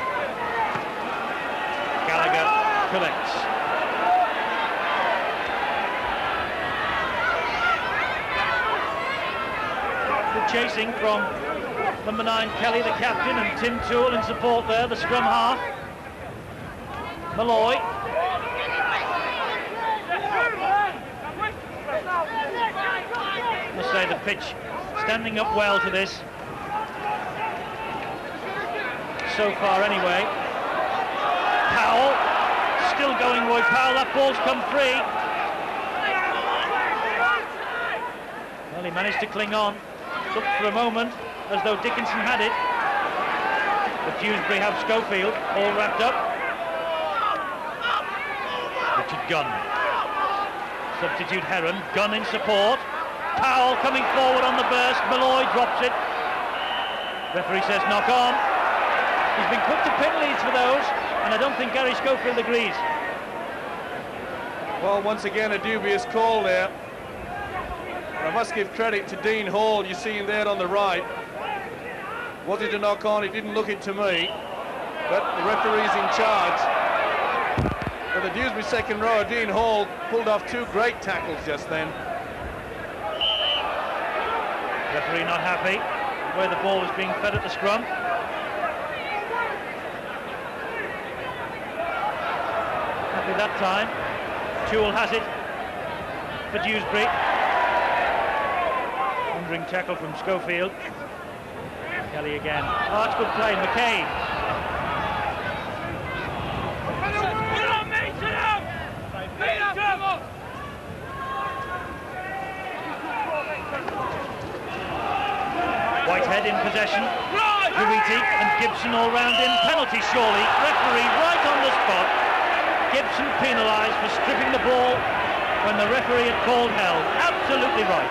Gallagher collects. Good chasing from number 9 Kelly, the captain, and Tim Toole in support there, the scrum half. Malloy. I must say the pitch standing up well to this. So far anyway. Powell, still going Roy Powell, that ball's come free. Well, he managed to cling on. Looked for a moment as though Dickinson had it. But Dewsbury have Schofield all wrapped up. Richard Gunn. Substitute Heron, Gunn in support. Powell coming forward on the burst, Malloy drops it. Referee says knock on. He's been put to pin Leeds for those, and I don't think Gary Schofield agrees. Well, once again, a dubious call there. I must give credit to Dean Hall. You see him there on the right. Was it a knock on? It didn't look it to me. But the referee's in charge. For the Dewsbury second row, Dean Hall pulled off 2 great tackles just then. Referee not happy where the ball was being fed at the scrum. Happy that time. Toole has it for Dewsbury. Wandering tackle from Schofield. Kelly again. Oh, that's good play. McCabe. Whitehead in possession. Kuwaiti and Gibson all round him. Penalty surely. Referee right on the spot. Gibson penalised for stripping the ball when the referee had called held. Absolutely right.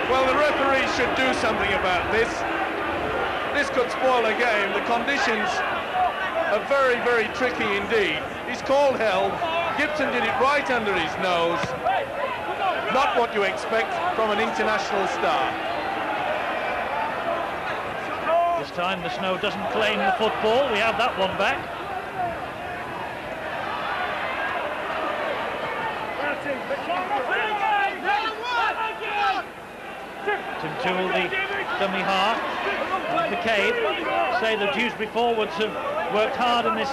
Well, the referee should do something about this. This could spoil a game. The conditions are very, very tricky indeed. He's called held. Gibson did it right under his nose. Not what you expect from an international star. This time the snow doesn't claim the football. We have that one back. Tim Toole, the dummy half. McCabe say the Dewsbury forwards have worked hard in this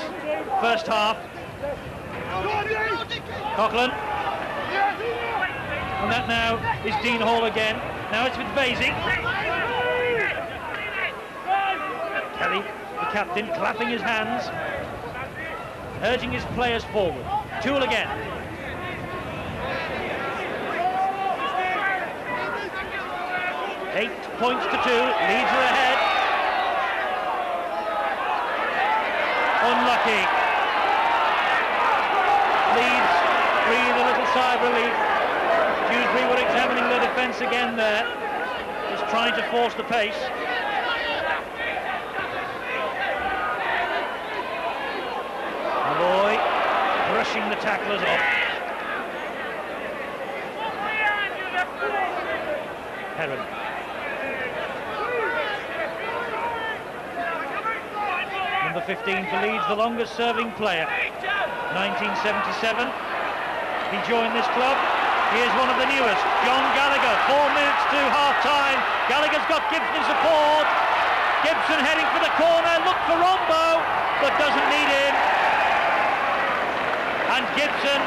first half. Coughlin. And that now is Dean Hall again. Now it's with Vasey. Kelly, the captain, clapping his hands, urging his players forward. Toole again. Eight points to 2. Leeds are ahead. Unlucky. Leeds breathe a little sigh of relief. Dewsbury were examining the defence again there, just trying to force the pace. Malloy brushing the tacklers off. Heron. Number 15 for Leeds, the longest serving player. 1977. He joined this club. Here's one of the newest, John Gallagher. 4 minutes to half-time. Gallagher's got Gibson in support. Gibson heading for the corner. Look for Rombo, but doesn't need him. And Gibson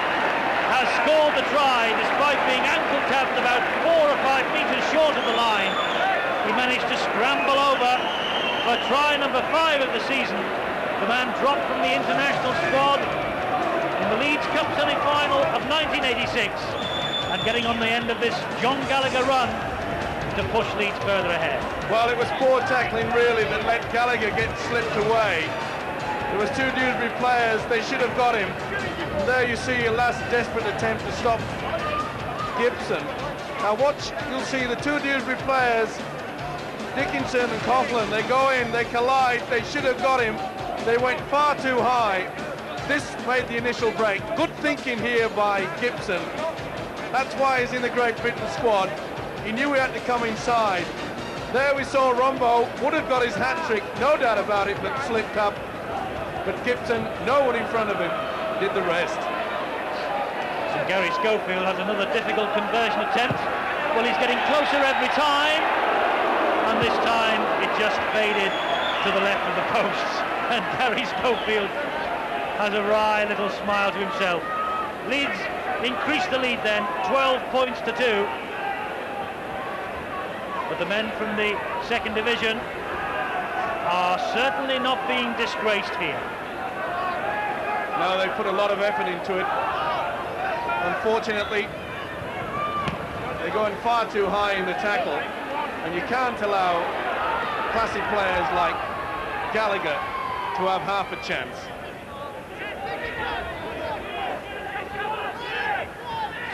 has scored the try despite being ankle tapped about 4 or 5 metres short of the line. He managed to scramble over for try number 5 of the season. The man dropped from the international squad in the Leeds Cup semi-final of 1986 and getting on the end of this John Gallagher run to push Leeds further ahead. Well, it was poor tackling really that let Gallagher get slipped away. There was 2 Dewsbury players, they should have got him. And there you see a last desperate attempt to stop Gibson. Now watch, you'll see the 2 Dewsbury players, Dickinson and Coughlin, they go in, they collide, they should have got him. They went far too high. This made the initial break. Good thinking here by Gibson. That's why he's in the Great Britain squad. He knew he had to come inside. There we saw Rombo, would have got his hat-trick, no doubt about it, but slipped up. But Gibson, no one in front of him, did the rest. So Gary Schofield has another difficult conversion attempt. Well, he's getting closer every time. And this time, it just faded to the left of the posts. And Gary Schofield has a wry little smile to himself. Leeds increased the lead then, 12 points to 2. But the men from the second division are certainly not being disgraced here. No, they put a lot of effort into it. Unfortunately, they're going far too high in the tackle, and you can't allow classic players like Gallagher to have half a chance.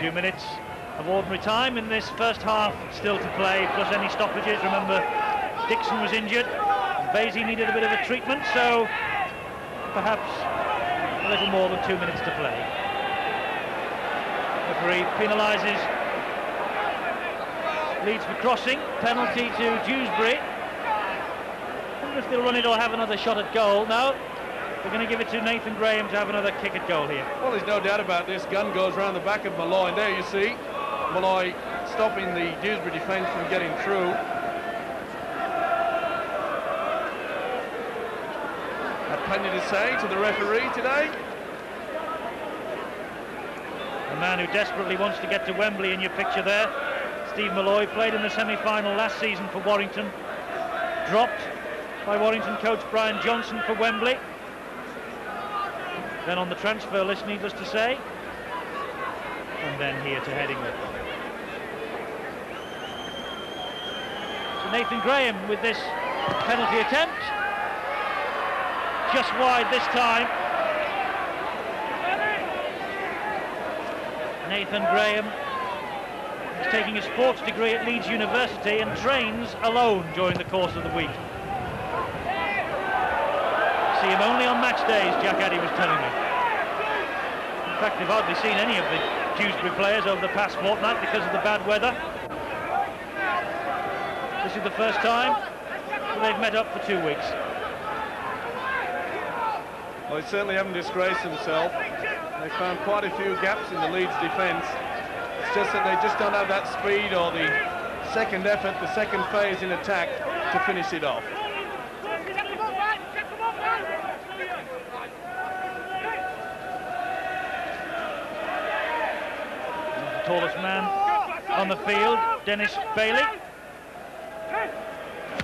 Two minutes of ordinary time in this first half still to play, plus any stoppages. Remember, Dixon was injured, and Vasey needed a bit of a treatment, so perhaps a little more than 2 minutes to play. Referee penalises Leeds for crossing, penalty to Dewsbury. I wonder if they'll run it or have another shot at goal. No, they're going to give it to Nathan Graham to have another kick at goal here. Well, there's no doubt about this. Gun goes round the back of Malloy, and there you see Malloy stopping the Dewsbury defence from getting through. Had plenty to say to the referee today. The man who desperately wants to get to Wembley in your picture there, Steve Malloy, played in the semi-final last season for Warrington, dropped by Warrington coach Brian Johnson for Wembley, then on the transfer list, needless to say, and then here to Headingley. So Nathan Graham with this penalty attempt, just wide this time. Nathan Graham is taking a sports degree at Leeds University and trains alone during the course of the week. See him only on match days, Jack Addy was telling me. In fact, they've hardly seen any of the Dewsbury players over the past fortnight because of the bad weather. This is the first time they've met up for 2 weeks. Well, they certainly haven't disgraced themselves. They found quite a few gaps in the Leeds defence. It's just that they just don't have that speed or the second effort, the second phase in attack to finish it off. The tallest man on the field, Dennis Bailey.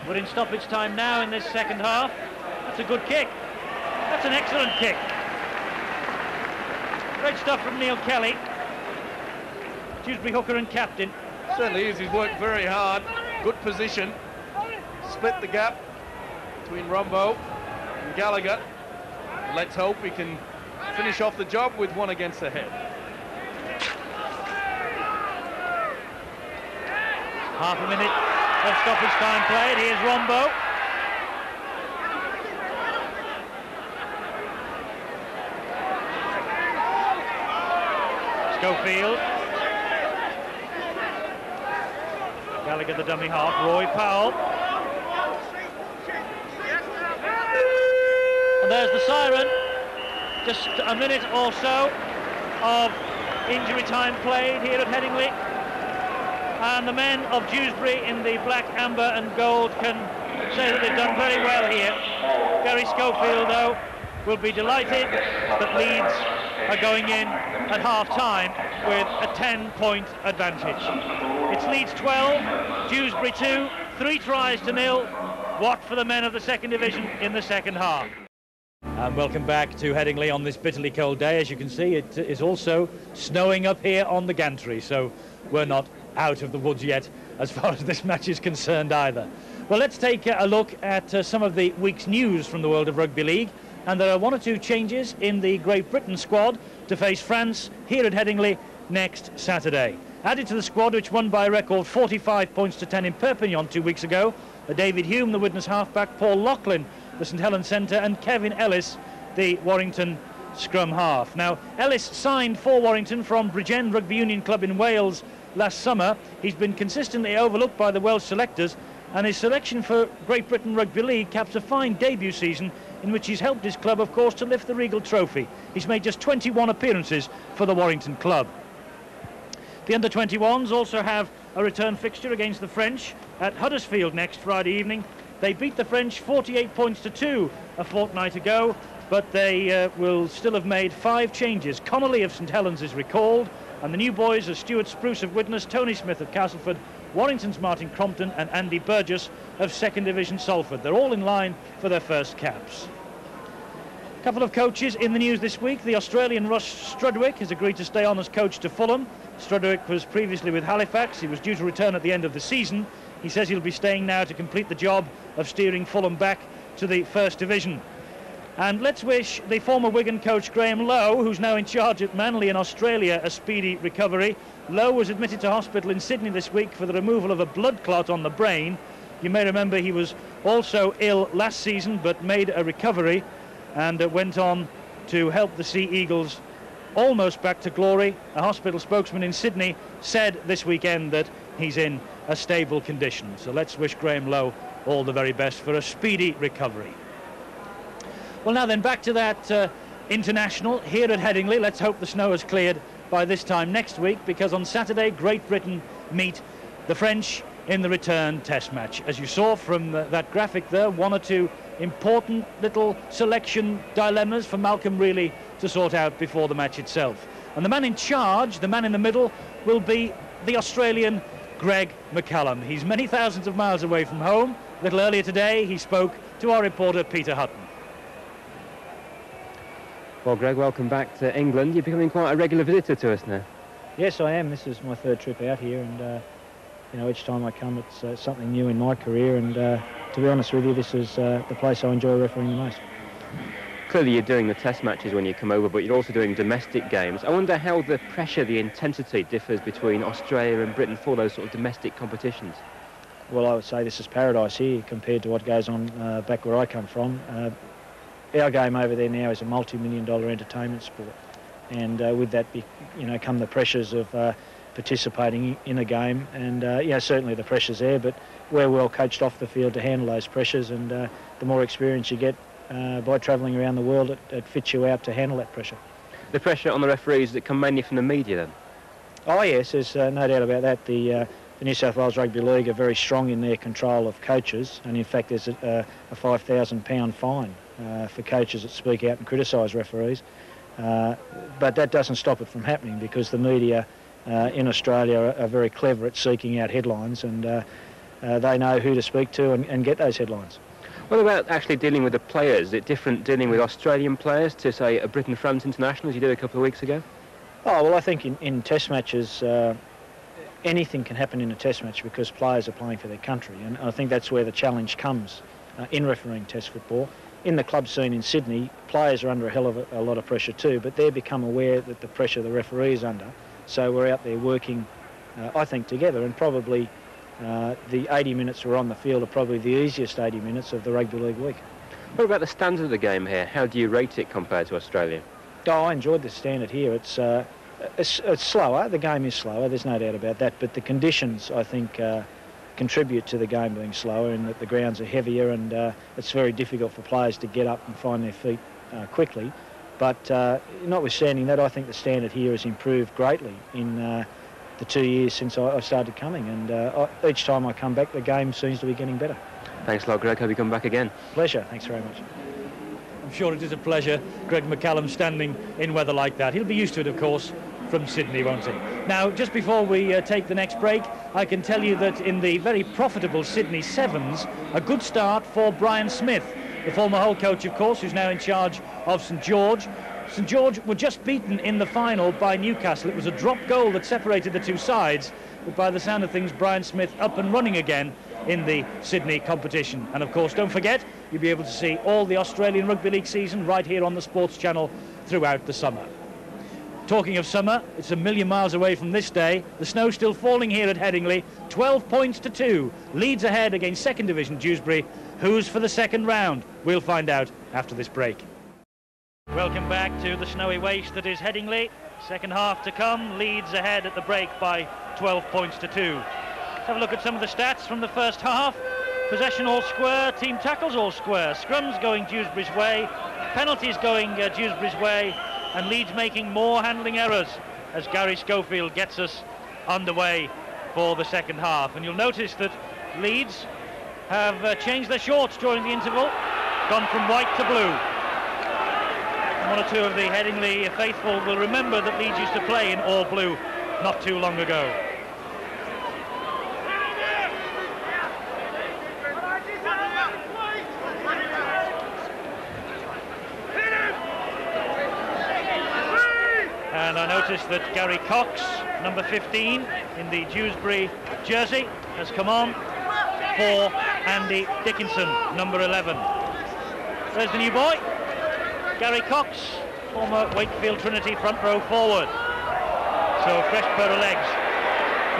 We're in stoppage time now in this second half. That's a good kick. That's an excellent kick. Great stuff from Neil Kelly, Dewsbury hooker and captain. Certainly is. He's worked very hard. Good position. Split the gap between Rombo and Gallagher. Let's hope he can finish off the job with one against the head. Half a minute of stoppage time played. Here's Rombo. Schofield. Gallagher the dummy half. Roy Powell. And there's the siren. Just a minute or so of injury time played here at Headingley. And the men of Dewsbury in the black, amber and gold can say that they've done very well here. Gary Schofield, though, will be delighted that Leeds are going in at half-time with a 10-point advantage. It's Leeds 12, Dewsbury 2, 3 tries to 0. What for the men of the second division in the second half. And welcome back to Headingley on this bitterly cold day. As you can see, it is also snowing up here on the gantry, so we're not out of the woods yet as far as this match is concerned either. Well, let's take a look at some of the week's news from the world of rugby league. And there are 1 or 2 changes in the Great Britain squad to face France here at Headingley next Saturday. Added to the squad, which won by a record 45 points to 10 in Perpignan 2 weeks ago, are David Hume, the Widnes halfback, Paul Loughlin, the St Helens centre, and Kevin Ellis, the Warrington scrum half. Now, Ellis signed for Warrington from Bridgend Rugby Union Club in Wales last summer. He's been consistently overlooked by the Welsh selectors, and his selection for Great Britain Rugby League caps a fine debut season in which he's helped his club, of course, to lift the Regal Trophy. He's made just 21 appearances for the Warrington club. The under-21s also have a return fixture against the French at Huddersfield next Friday evening. They beat the French 48 points to 2 a fortnight ago, but they will still have made 5 changes. Connolly of St Helens is recalled, and the new boys are Stuart Spruce of Widnes, Tony Smith of Castleford, Warrington's Martin Crompton and Andy Burgess of 2nd Division Salford. They're all in line for their first caps. A couple of coaches in the news this week. The Australian Russ Strudwick has agreed to stay on as coach to Fulham. Strudwick was previously with Halifax. He was due to return at the end of the season. He says he'll be staying now to complete the job of steering Fulham back to the First Division. And let's wish the former Wigan coach Graham Lowe, who's now in charge at Manly in Australia, a speedy recovery. Lowe was admitted to hospital in Sydney this week for the removal of a blood clot on the brain. You may remember he was also ill last season but made a recovery and went on to help the Sea Eagles almost back to glory. A hospital spokesman in Sydney said this weekend that he's in a stable condition. So let's wish Graham Lowe all the very best for a speedy recovery. Well, now then, back to that international here at Headingley. Let's hope the snow has cleared by this time next week, because on Saturday Great Britain meet the French in the return test match. As you saw from that graphic there, 1 or 2 important little selection dilemmas for Malcolm Reilly to sort out before the match itself. And the man in charge, the man in the middle, will be the Australian Greg McCallum. He's many thousands of miles away from home. A little earlier today he spoke to our reporter Peter Hutton. Well, Greg, welcome back to England. You're becoming quite a regular visitor to us now. Yes, I am. This is my 3rd trip out here, and you know, each time I come it's something new in my career, and to be honest with you, this is the place I enjoy refereeing the most. Clearly you're doing the test matches when you come over, but you're also doing domestic games. I wonder how the pressure, the intensity differs between Australia and Britain for those sort of domestic competitions. Well, I would say this is paradise here compared to what goes on back where I come from. Our game over there now is a multi-million-dollar entertainment sport. and with that, come the pressures of participating in a game. And certainly the pressure's there, but we're well coached off the field to handle those pressures, and the more experience you get by travelling around the world, it fits you out to handle that pressure. The pressure on the referees that come mainly from the media then? Oh yes, there's no doubt about that. The New South Wales Rugby League are very strong in their control of coaches, and in fact there's a £5,000 fine for coaches that speak out and criticise referees. But that doesn't stop it from happening, because the media in Australia are very clever at seeking out headlines, and they know who to speak to and get those headlines. What about actually dealing with the players? Is it different dealing with Australian players to, say, a Britain-France international as you did a couple of weeks ago? Oh, well, I think in test matches, anything can happen in a test match because players are playing for their country, and I think that's where the challenge comes in refereeing test football. In the club scene in Sydney, players are under a hell of a lot of pressure too, but they've become aware that the pressure the referee is under, so we're out there working, I think, together, and probably the 80 minutes we're on the field are probably the easiest 80 minutes of the Rugby League week. What about the standard of the game here? How do you rate it compared to Australia? Oh, I enjoyed the standard here. It's slower. The game is slower. There's no doubt about that. But the conditions, I think, contribute to the game being slower, in that the grounds are heavier, and it's very difficult for players to get up and find their feet quickly. But notwithstanding that, I think the standard here has improved greatly in the 2 years since I started coming. And each time I come back, the game seems to be getting better. Thanks a lot, Greg. Hope you come back again. Pleasure. Thanks very much. I'm sure it is a pleasure, Greg McCallum, standing in weather like that. He'll be used to it, of course, from Sydney, won't he? Now, just before we take the next break, I can tell you that in the very profitable Sydney Sevens, a good start for Brian Smith, the former Hull coach, of course, who's now in charge of St George. St George were just beaten in the final by Newcastle. It was a drop goal that separated the two sides, but by the sound of things, Brian Smith up and running again in the Sydney competition. And of course, don't forget, you'll be able to see all the Australian Rugby League season right here on the Sports Channel throughout the summer. Talking of summer, it's a million miles away from this day. The snow's still falling here at Headingley. 12 points to 2. Leeds ahead against second division Dewsbury. Who's for the second round? We'll find out after this break. Welcome back to the snowy waste that is Headingley. Second half to come. Leeds ahead at the break by 12 points to 2. Let's have a look at some of the stats from the first half. Possession all square, team tackles all square, scrums going Dewsbury's way, penalties going Dewsbury's way, and Leeds making more handling errors as Gary Schofield gets us underway for the second half. And you'll notice that Leeds have changed their shorts during the interval, gone from white to blue. And one or two of the Headingley faithful will remember that Leeds used to play in all blue not too long ago. And I noticed that Gary Cox, number 15, in the Dewsbury jersey, has come on for Andy Dickinson, number 11. There's the new boy, Gary Cox, former Wakefield Trinity front row forward. So a fresh pair of legs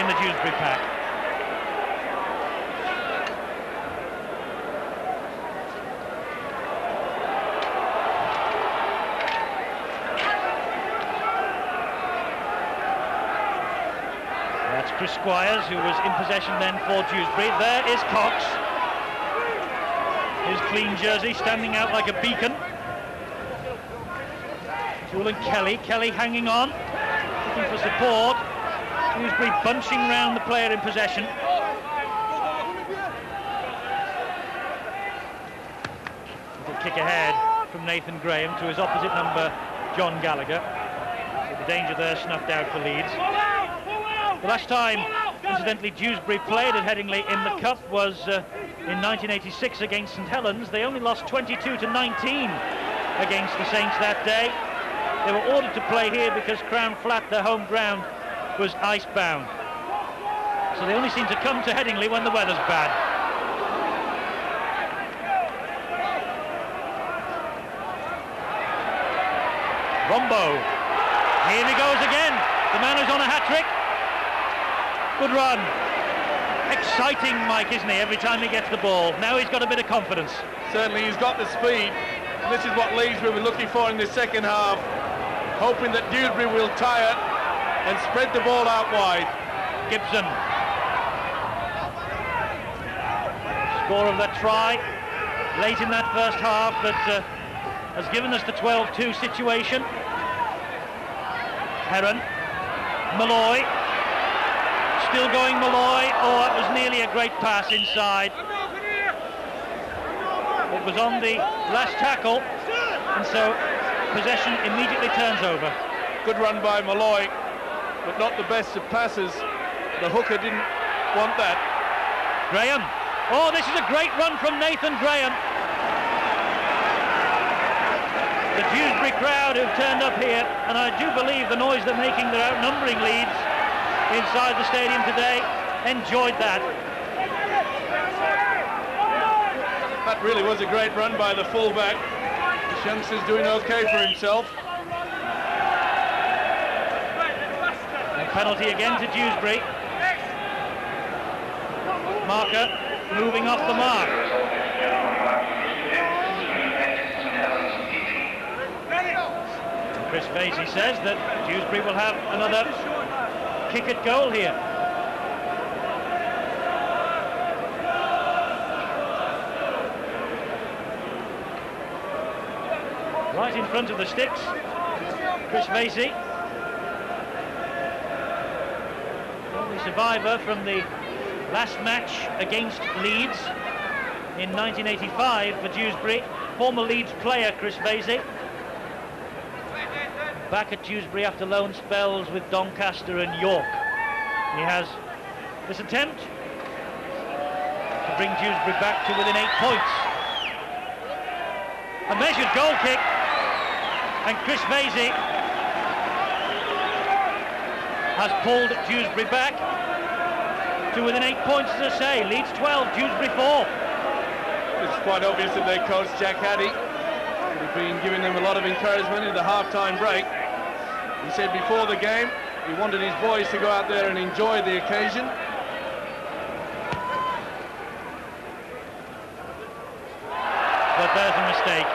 in the Dewsbury pack. That's Chris Squires, who was in possession then for Dewsbury. There is Cox. His clean jersey standing out like a beacon. Julian Kelly hanging on, looking for support. Dewsbury bunching round the player in possession. Little kick ahead from Nathan Graham to his opposite number, John Gallagher. With the danger there snuffed out for Leeds. The last time, incidentally, Dewsbury played at Headingley in the Cup was in 1986 against St Helens. They only lost 22-19 against the Saints that day. They were ordered to play here because Crown Flat, their home ground, was icebound. So they only seem to come to Headingley when the weather's bad. Rombo. Here he goes again. The man who's on a hat-trick. Good run. Exciting, Mike, isn't he, every time he gets the ball. Now he's got a bit of confidence. Certainly he's got the speed. This is what Leeds will be looking for in the second half. hoping that Dewsbury will tire and spread the ball out wide. Gibson. Score of that try late in that first half that has given us the 12-2 situation. Heron. Malloy. Still going Malloy. Oh, it was nearly a great pass inside. It was on the last tackle, and so possession immediately turns over. Good run by Malloy, but not the best of passes. The hooker didn't want that. Graham. Oh, this is a great run from Nathan Graham. The Dewsbury crowd who've turned up here, and I do believe the noise they're making, they're outnumbering Leeds inside the stadium today, enjoyed that. That really was a great run by the fullback. The youngster's doing okay for himself. And penalty again to Dewsbury. Marker moving off the mark. Chris Vasey says that Dewsbury will have another kick at goal here. Right in front of the sticks, Chris Vasey. Only survivor from the last match against Leeds in 1985 for Dewsbury. Former Leeds player Chris Vasey. Back at Dewsbury after loan spells with Doncaster and York. He has this attempt to bring Dewsbury back to within 8 points. A measured goal kick, and Chris Vasey has pulled Dewsbury back to within 8 points, as I say. Leeds 12, Dewsbury 4. It's quite obvious that their coach, Jack Haddy, would have been giving them a lot of encouragement in the half-time break. He said before the game he wanted his boys to go out there and enjoy the occasion. But there's a mistake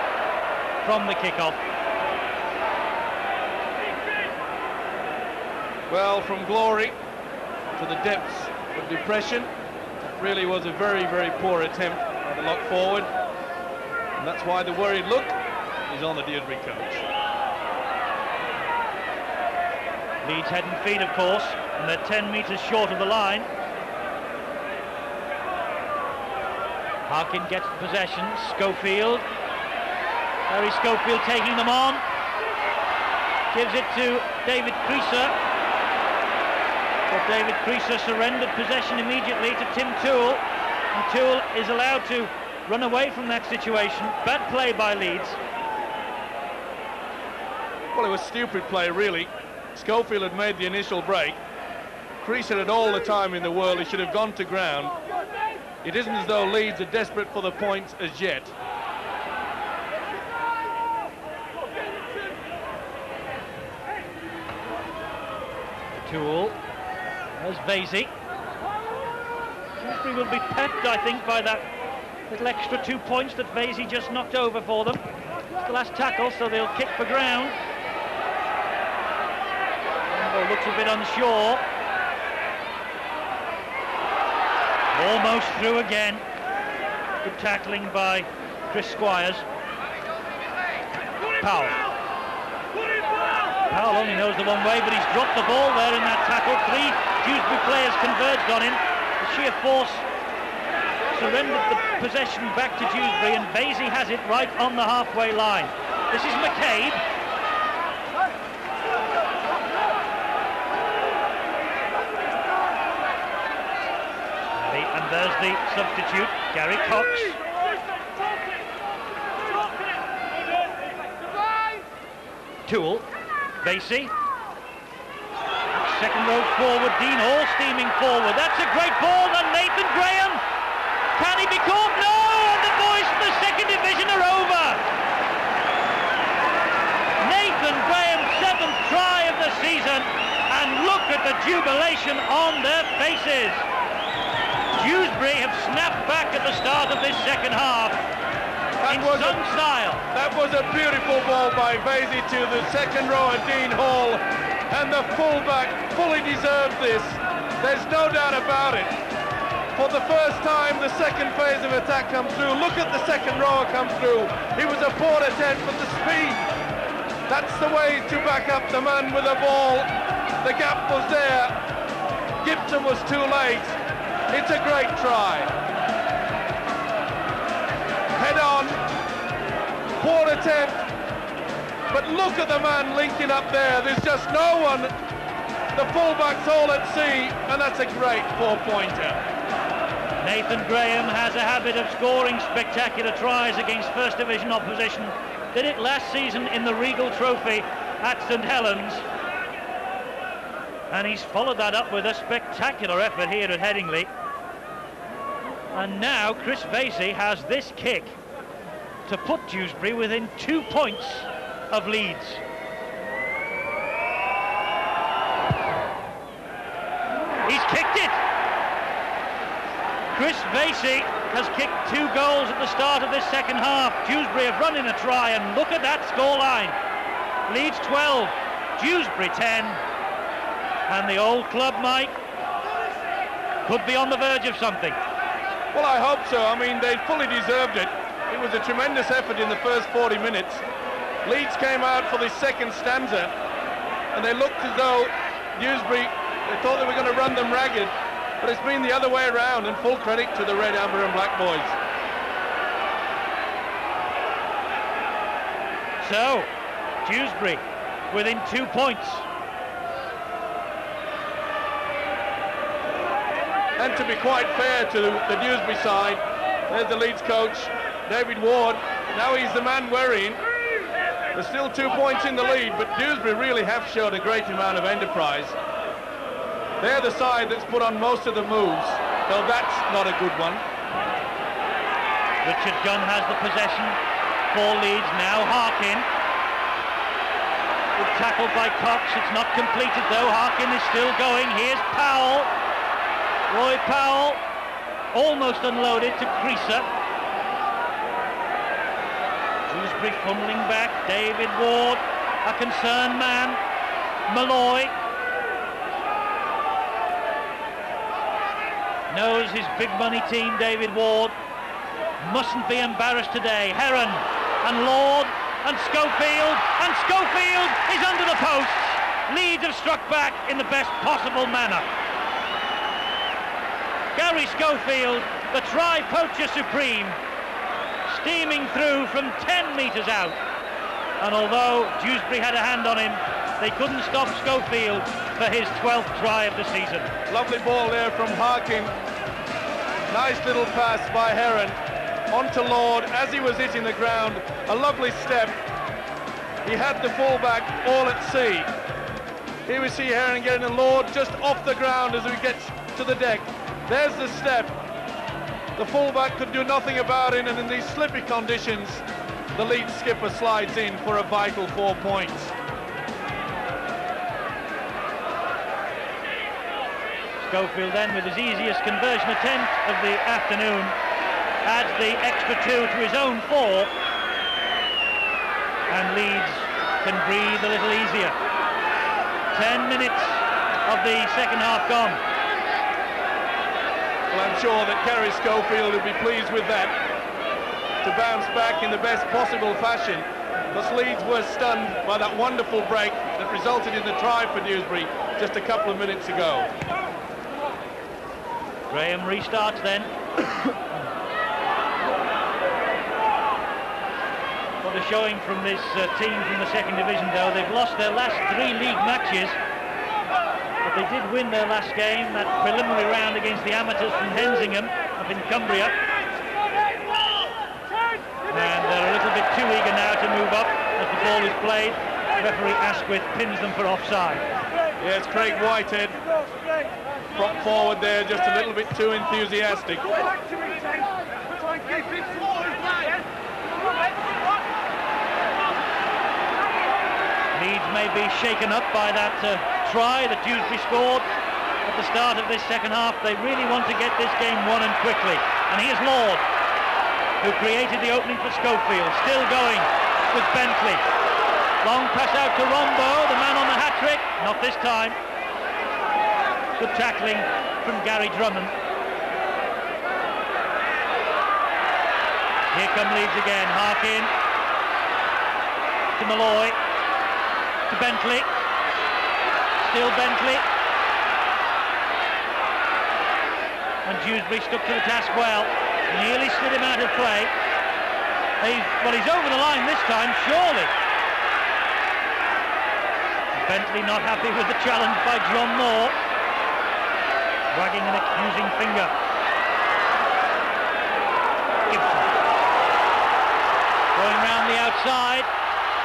from the kickoff. Well, from glory to the depths of depression, it really was a very, very poor attempt by the lock forward. And that's why the worried look is on the Dewsbury coach. Leeds head and feet, of course, and they're 10 metres short of the line. Harkin gets the possession. Schofield. Harry Schofield taking them on. Gives it to David Creaser. But David Creaser surrendered possession immediately to Tim Toole. And Toole is allowed to run away from that situation. Bad play by Leeds. Well, it was stupid play, really. Schofield had made the initial break. Creaser had all the time in the world. He should have gone to ground. It isn't as though Leeds are desperate for the points as yet. Toole. There's Vasey. Dewsbury will be pepped, I think, by that little extra 2 points that Vasey just knocked over for them. It's the last tackle, so they'll kick for ground. Rambo looks a bit unsure. Almost through again. Good tackling by Chris Squires. Powell. Powell only knows the one way, but he's dropped the ball there in that tackle. 3 Dewsbury players converged on him. The sheer force surrendered the possession back to Dewsbury, and Vasey has it right on the halfway line. This is McCabe. And there's the substitute, Gary Cox. Toole. Vasey. Second row forward, Dean Hall steaming forward. That's a great ball, and Nathan Graham. Can he be caught? No! And the boys from the second division are over. Nathan Graham's 7th try of the season, and look at the jubilation on their faces. Dewsbury have snapped back at the start of this second half. in some style. That was a beautiful ball by Vasey to the second rower, Dean Hall, and the fullback fully deserved this. There's no doubt about it. For the first time, the second phase of attack comes through. Look at the second rower come through. He was a poor attempt, but the speed, that's the way to back up the man with the ball. The gap was there. Gibson was too late. It's a great try. Head on. Poor attempt. But look at the man linking up there. There's just no one. The fullback's all at sea, and that's a great four-pointer. Nathan Graham has a habit of scoring spectacular tries against First Division opposition. Did it last season in the Regal Trophy at St Helens. And he's followed that up with a spectacular effort here at Headingley. And now Chris Vasey has this kick to put Dewsbury within 2 points of Leeds. He's kicked it. Chris Vasey has kicked 2 goals at the start of this second half. Dewsbury have run in a try, and look at that scoreline. Leeds 12, Dewsbury 10. And the old club, Mike, could be on the verge of something. Well, I hope so. I mean, they fully deserved it. It was a tremendous effort in the first 40 minutes. Leeds came out for the second stanza, and they looked as though Dewsbury, they thought they were going to run them ragged. But it's been the other way around, and full credit to the red, amber and black boys. So, Dewsbury within 2 points. And to be quite fair to the Dewsbury side, there's the Leeds coach, David Ward. Now he's the man worrying. There's still 2 points in the lead, but Dewsbury really have showed a great amount of enterprise. They're the side that's put on most of the moves, though that's not a good one. Richard Gunn has the possession for Leeds. Now Harkin. Good tackle by Cox. It's not completed though. Harkin is still going. Here's Powell. Roy Powell almost unloaded to Creaser. Dewsbury fumbling back. David Ward, a concerned man. Malloy knows his big money team, David Ward, mustn't be embarrassed today. Heron and Lord and Schofield is under the posts. Leeds have struck back in the best possible manner. Gary Schofield, the try-poacher supreme, steaming through from 10 metres out. And although Dewsbury had a hand on him, they couldn't stop Schofield for his 12th try of the season. Lovely ball there from Harkin. Nice little pass by Heron onto Lord as he was hitting the ground. A lovely step. He had the fullback all at sea. Here we see Heron getting a Lord just off the ground as he gets to the deck. There's the step. The fullback could do nothing about it, and in these slippy conditions, the lead skipper slides in for a vital 4 points. Schofield then, with his easiest conversion attempt of the afternoon, adds the extra 2 to his own 4, and Leeds can breathe a little easier. 10 minutes of the second half gone. Well, I'm sure that Gary Schofield will be pleased with that, to bounce back in the best possible fashion. But Leeds were stunned by that wonderful break that resulted in the try for Dewsbury just a couple of minutes ago. Graham restarts then. What a showing from this team from the second division, though. They've lost their last 3 league matches, but they did win their last game, that preliminary round against the amateurs from Hensingham up in Cumbria. And they're a little bit too eager now to move up as the ball is played. Referee Asquith pins them for offside. Yes, Craig Whitehead propped forward there, just a little bit too enthusiastic. Leeds may be shaken up by that try that Dewsbury scored at the start of this second half. They really want to get this game won and quickly. And here's Lord. who created the opening for Schofield. Still going with Bentley. Long pass out to Rombo, the man on the hat-trick. Not this time. Good tackling from Gary Drummond. Here come Leeds again. Harkin to Malloy, to Bentley. Still Bentley. And Dewsbury stuck to the task well. Nearly slid him out of play. He's over the line this time, surely. Bentley not happy with the challenge by John Moore. Wagging an accusing finger. Gibson. Going round the outside.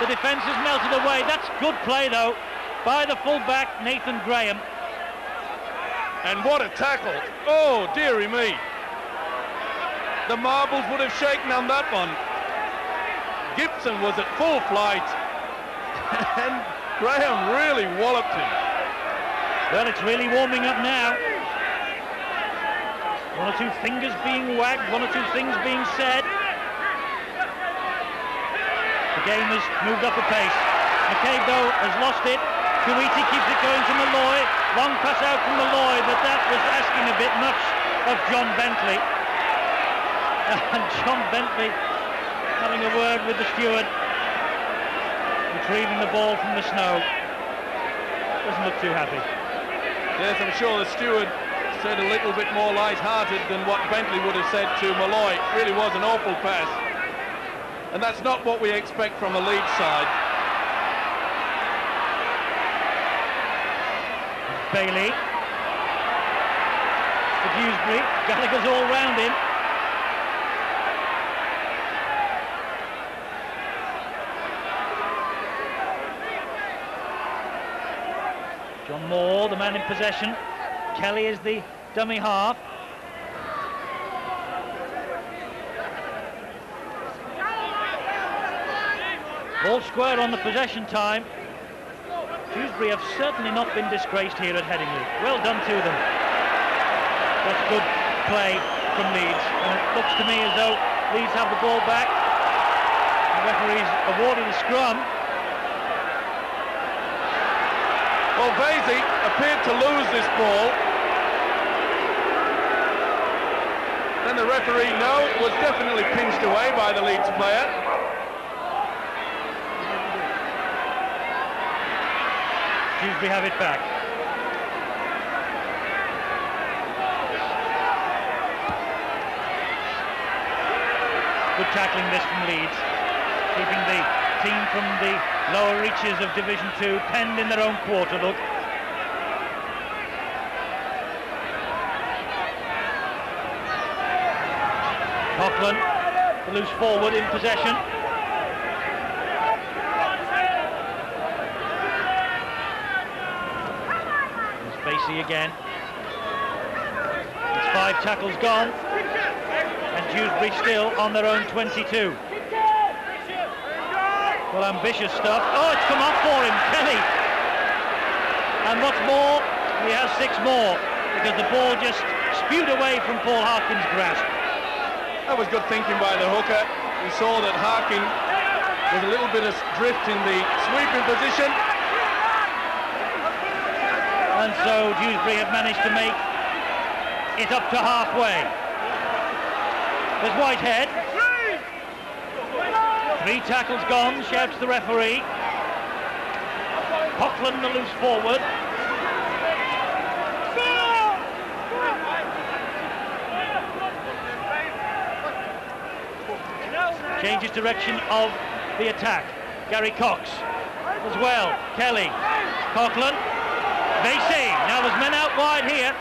The defence has melted away. That's good play, though, by the full-back, Nathan Graham. And what a tackle. Oh, dearie me. The marbles would have shaken on that one. Gibson was at full flight. And Graham really walloped him. Well, it's really warming up now. One or two fingers being wagged, one or two things being said. The game has moved up a pace. McCabe, though, has lost it. Kuwaiti keeps it going to Malloy. Long pass out from Malloy, but that was asking a bit much of John Bentley. And John Bentley having a word with the steward, retrieving the ball from the snow. Doesn't look too happy. Yes, I'm sure the steward said a little bit more light-hearted than what Bentley would have said to Malloy. It really was an awful pass. And that's not what we expect from a Leeds side. Bailey. To Dewsbury. Gallagher's all round him. John Moore, the man in possession. Kelly is the dummy half. Ball square on the possession time. Dewsbury have certainly not been disgraced here at Headingley. Well done to them. That's good play from Leeds. And it looks to me as though Leeds have the ball back. The referee's awarded a scrum. Well, Vasey appeared to lose this ball. Then the referee, no, was definitely pinched away by the Leeds player. Dewsbury have it back. Good tackling this from Leeds, keeping the team from the lower reaches of Division 2 penned in their own quarter. Look. Coughlin, the loose forward in possession. Spacey again. It's 5 tackles gone, and Dewsbury still on their own 22. Well, ambitious stuff. Oh, it's come off for him, Kelly. And what's more, he has 6 more, because the ball just spewed away from Paul Harkin's grasp. That was good thinking by the hooker. We saw that Harkin was a little bit of drift in the sweeping position. And so Dewsbury have managed to make it up to halfway. There's Whitehead. 3 tackles gone, shouts the referee. Coughlin, the loose forward. Changes direction of the attack. Gary Cox as well. Kelly. Coughlin. Vasey. Now there's men out wide here.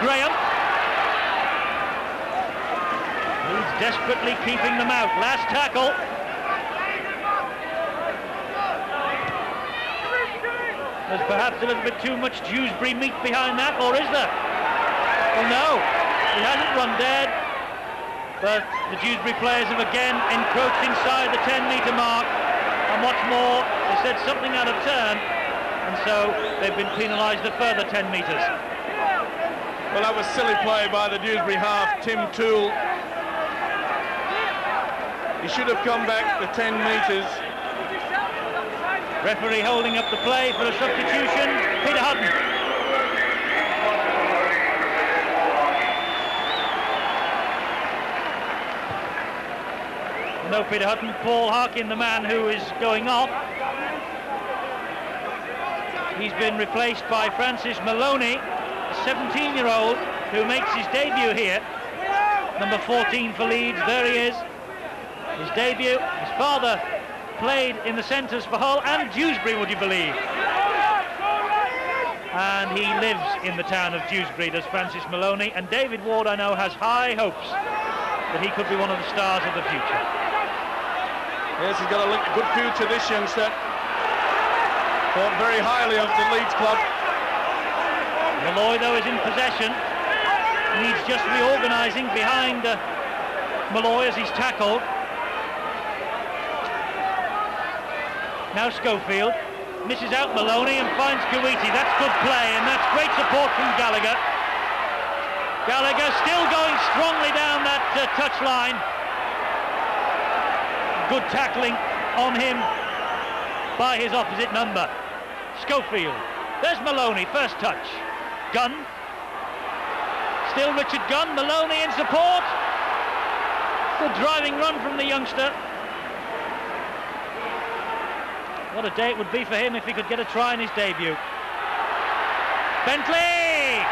Graham. Leeds desperately keeping them out. Last tackle. There's perhaps a little bit too much Dewsbury meat behind that, or is there? Well, no, he hasn't run dead, but the Dewsbury players have again encroached inside the 10-metre mark, and what's more, they said something out of turn, and so they've been penalised a further 10 metres. Well, that was silly play by the Dewsbury half, Tim Toole, He should have come back the 10 metres. Referee holding up the play for a substitution. Peter Hutton. No Peter Hutton, Paul Harkin, the man who is going off. He's been replaced by Francis Maloney, a 17-year-old who makes his debut here. Number 14 for Leeds, there he is. His debut, his father played in the centres for Hull and Dewsbury, would you believe? And he lives in the town of Dewsbury, does Francis Maloney, and David Ward, I know, has high hopes that he could be one of the stars of the future. Yes, he's got a good future, this youngster. Thought very highly of the Leeds club. Malloy, though, is in possession. Needs just reorganising behind Malloy as he's tackled. Now Schofield misses out Maloney and finds Kuwaiti. That's good play, and that's great support from Gallagher. Gallagher still going strongly down that touchline. Good tackling on him by his opposite number. Schofield. There's Maloney, first touch. Gunn. Still Richard Gunn. Maloney in support. Good driving run from the youngster. What a day it would be for him if he could get a try in his debut. Bentley!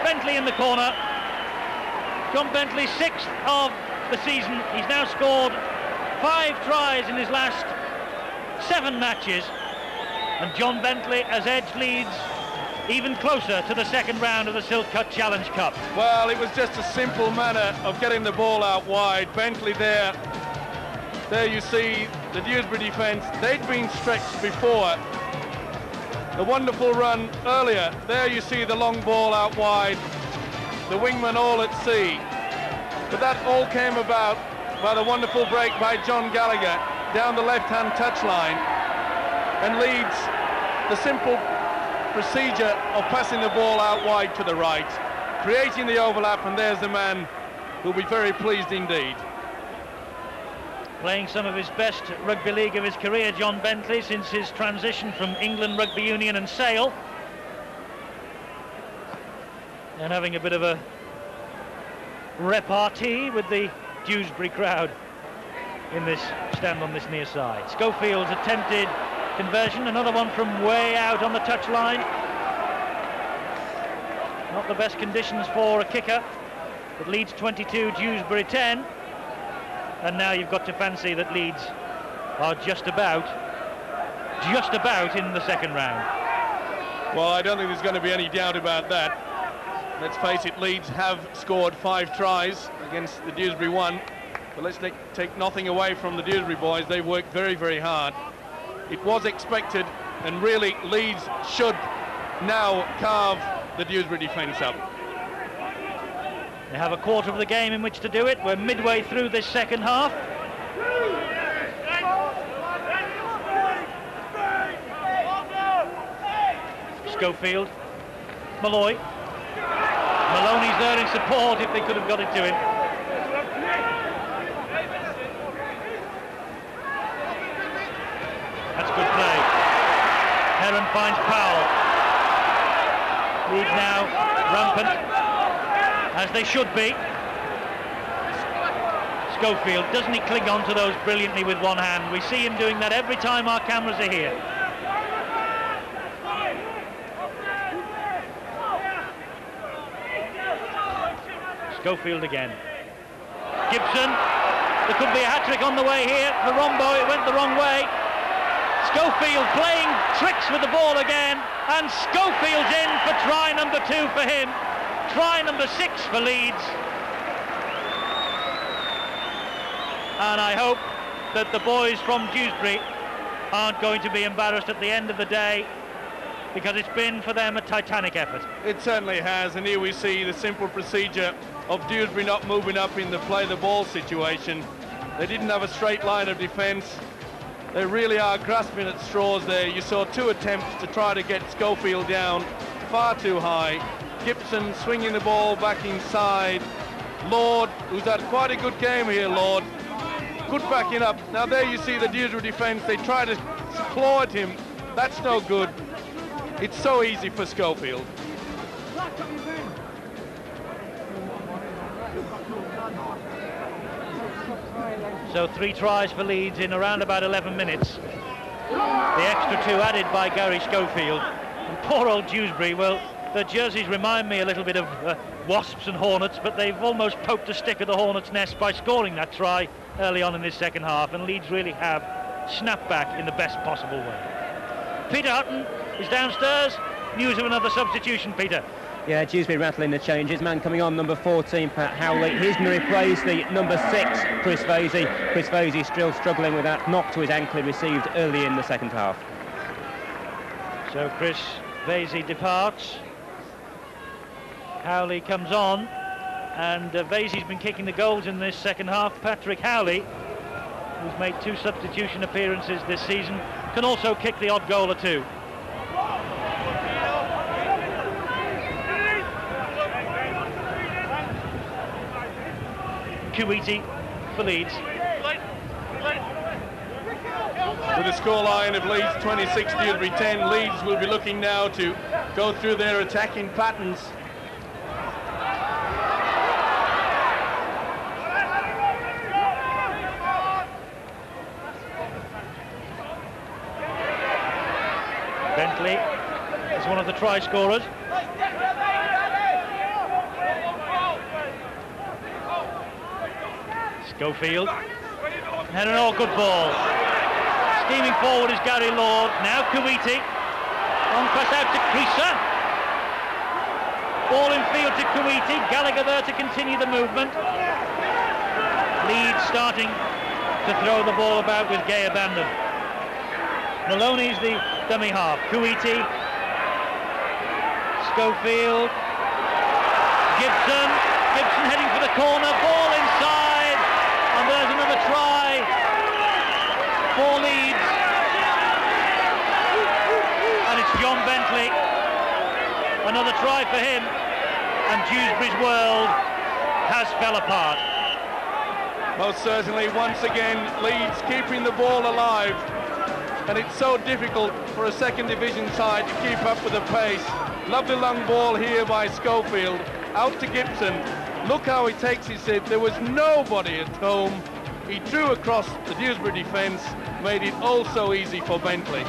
Bentley in the corner. John Bentley, 6th of the season. He's now scored 5 tries in his last 7 matches. And John Bentley has edged Leeds even closer to the second round of the Silk Cut Challenge Cup. Well, it was just a simple manner of getting the ball out wide. Bentley there. There you see the Dewsbury defence. They'd been stretched before. The wonderful run earlier. There you see the long ball out wide. The wingman all at sea. But that all came about by the wonderful break by John Gallagher down the left-hand touchline. And Leeds, the simple procedure of passing the ball out wide to the right, creating the overlap, and there's the man who'll be very pleased indeed. Playing some of his best rugby league of his career, John Bentley, since his transition from England Rugby Union and Sale. And having a bit of a repartee with the Dewsbury crowd in this stand on this near side. Schofield's attempted conversion, another one from way out on the touchline. Not the best conditions for a kicker, but Leeds 22, Dewsbury 10. And now you've got to fancy that Leeds are just about in the second round. Well, I don't think there's going to be any doubt about that. Let's face it, Leeds have scored 5 tries against the Dewsbury 1. But let's take nothing away from the Dewsbury boys. They've worked very, very hard. It was expected, and really Leeds should now carve the Dewsbury defence up. They have a quarter of the game in which to do it. We're midway through this second half. Schofield. Malloy. Maloney's there in support if they could have got it to him. That's good play. Heron finds Powell. Leeds now rampant, as they should be. Schofield, doesn't he cling on to those brilliantly with one hand? We see him doing that every time our cameras are here. Schofield again. Gibson, there could be a hat-trick on the way here for Rombo. It went the wrong way. Schofield playing tricks with the ball again, and Schofield's in for try number 2 for him. Try number 6 for Leeds. And I hope that the boys from Dewsbury aren't going to be embarrassed at the end of the day, because it's been for them a titanic effort. It certainly has, and here we see the simple procedure of Dewsbury not moving up in the play the ball situation. They didn't have a straight line of defence. They really are grasping at straws there. You saw 2 attempts to try to get Schofield down far too high. Gibson swinging the ball back inside. Lord, who's had quite a good game here, Lord. Good backing up. Now there you see the Dewsbury defence. They try to claw at him. That's no good. It's so easy for Schofield. So 3 tries for Leeds in around about 11 minutes. The extra 2 added by Gary Schofield. And poor old Dewsbury, well, their jerseys remind me a little bit of Wasps and Hornets, but they've almost poked a stick at the Hornets' nest by scoring that try early on in this second half, and Leeds really have snapped back in the best possible way. Peter Hutton is downstairs. News of another substitution, Peter. Yeah, Dewsbury rattling the changes. Man coming on, number 14, Pat Howley. He's going to replace the number 6, Chris Vasey. Chris Vasey still struggling with that knock to his ankle he received early in the second half. So Chris Vasey departs. Howley comes on, and Vasey's been kicking the goals in this second half. Patrick Howley, who's made 2 substitution appearances this season, can also kick the odd goal or 2. Kuwaiti for Leeds. With a scoreline of Leeds 26, Dewsbury 10, Leeds will be looking now to go through their attacking patterns. Bentley is one of the try scorers. Schofield, and an all-good ball. Steaming forward is Gary Lord. Now Kuwaiti. Long pass out to Creaser. Ball in field to Kuwaiti. Gallagher there to continue the movement. Leeds starting to throw the ball about with gay abandon. Maloney's the dummy half. Kuwaiti. Schofield. Gibson. Gibson heading for the corner. Ball inside. And there's another try for Leeds. And it's John Bentley. Another try for him. And Dewsbury's world has fell apart. Most certainly, once again, Leeds keeping the ball alive. And it's so difficult for a second division side to keep up with the pace. Lovely long ball here by Schofield. Out to Gibson. Look how he takes his hit. There was nobody at home. He drew across the Dewsbury defence, made it all so easy for Bentley.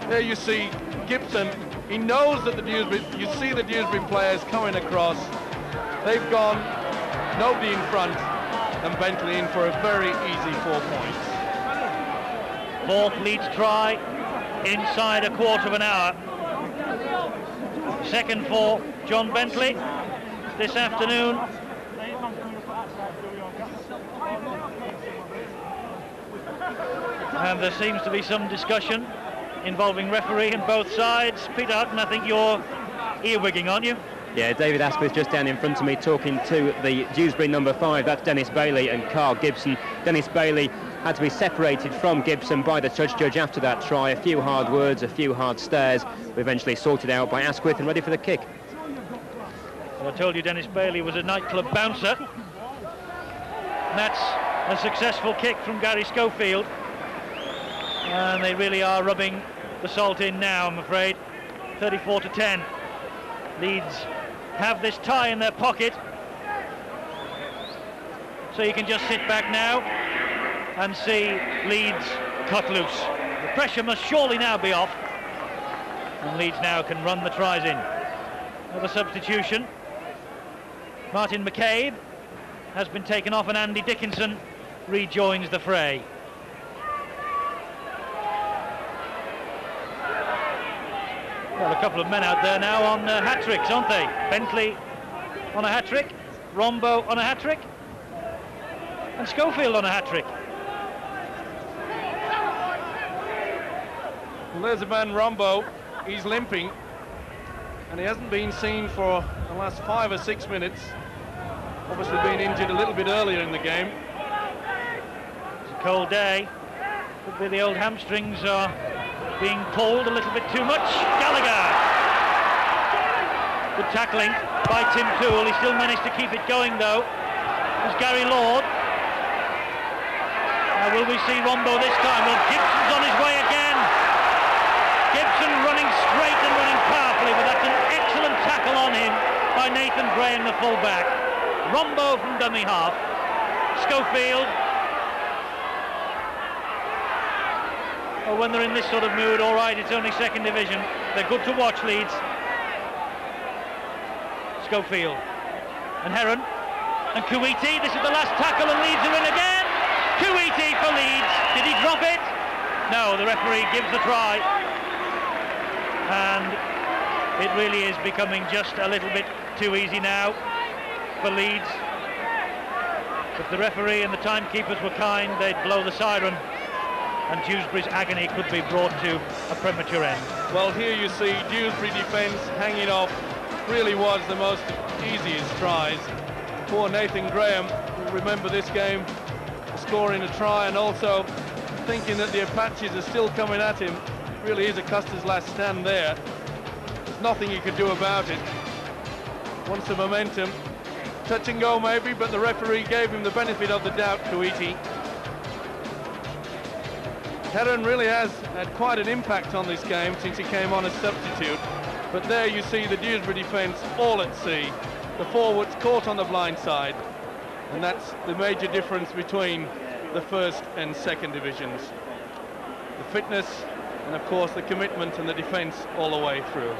There you see Gibson. He knows that you see the Dewsbury players coming across. They've gone, nobody in front, and Bentley in for a very easy 4 points. 4th Leeds try inside a quarter of an hour. Second for John Bentley this afternoon. And there seems to be some discussion involving referee on both sides. Peter Hutton, I think you're earwigging, aren't you? Yeah, David Asquith just down in front of me talking to the Dewsbury number 5. That's Dennis Bailey and Carl Gibson. Dennis Bailey had to be separated from Gibson by the touch judge after that try. A few hard words, a few hard stares. We eventually sorted out by Asquith and ready for the kick. Well, I told you Dennis Bailey was a nightclub bouncer. And that's a successful kick from Gary Schofield. And they really are rubbing the salt in now, I'm afraid. 34-10. Leeds have this tie in their pocket. So you can just sit back now and see Leeds cut loose. The pressure must surely now be off. And Leeds now can run the tries in. Another substitution. Martin McCabe has been taken off and Andy Dickinson rejoins the fray. Well, a couple of men out there now on hat-tricks, aren't they? Bentley on a hat-trick, Rombo on a hat-trick, and Schofield on a hat-trick. Well, there's a man, Rombo. He's limping, and he hasn't been seen for the last 5 or 6 minutes. Obviously been injured a little bit earlier in the game. It's a cold day. Could be the old hamstrings are being pulled a little bit too much. Gallagher! Good tackling by Tim Toole. He still managed to keep it going, though. There's Gary Lord. Now will we see Rombo this time? Well, Gibson's on his way again. Gibson running straight and running powerfully, but that's an excellent tackle on him by Nathan Graham, the full-back. Rombo from dummy half. Schofield. Well, when they're in this sort of mood, all right, it's only second division. They're good to watch, Leeds. Schofield. And Heron. And Kuiti. This is the last tackle, and Leeds are in again. Kuiti for Leeds. Did he drop it? No, the referee gives the try. And it really is becoming just a little bit too easy now for Leeds. If the referee and the timekeepers were kind, they'd blow the siren, and Dewsbury's agony could be brought to a premature end. Well, here you see Dewsbury defence hanging off. Really was the most easiest tries. Poor Nathan Graham, remember this game, scoring a try and also thinking that the Apaches are still coming at him. Really is a Custer's last stand there. There's nothing he could do about it. Wants the momentum. Touch and go maybe, but the referee gave him the benefit of the doubt, Kuiti. Heron really has had quite an impact on this game since he came on as substitute. But there you see the Dewsbury defence all at sea. The forwards caught on the blind side. And that's the major difference between the first and second divisions. The fitness and, of course, the commitment and the defence all the way through.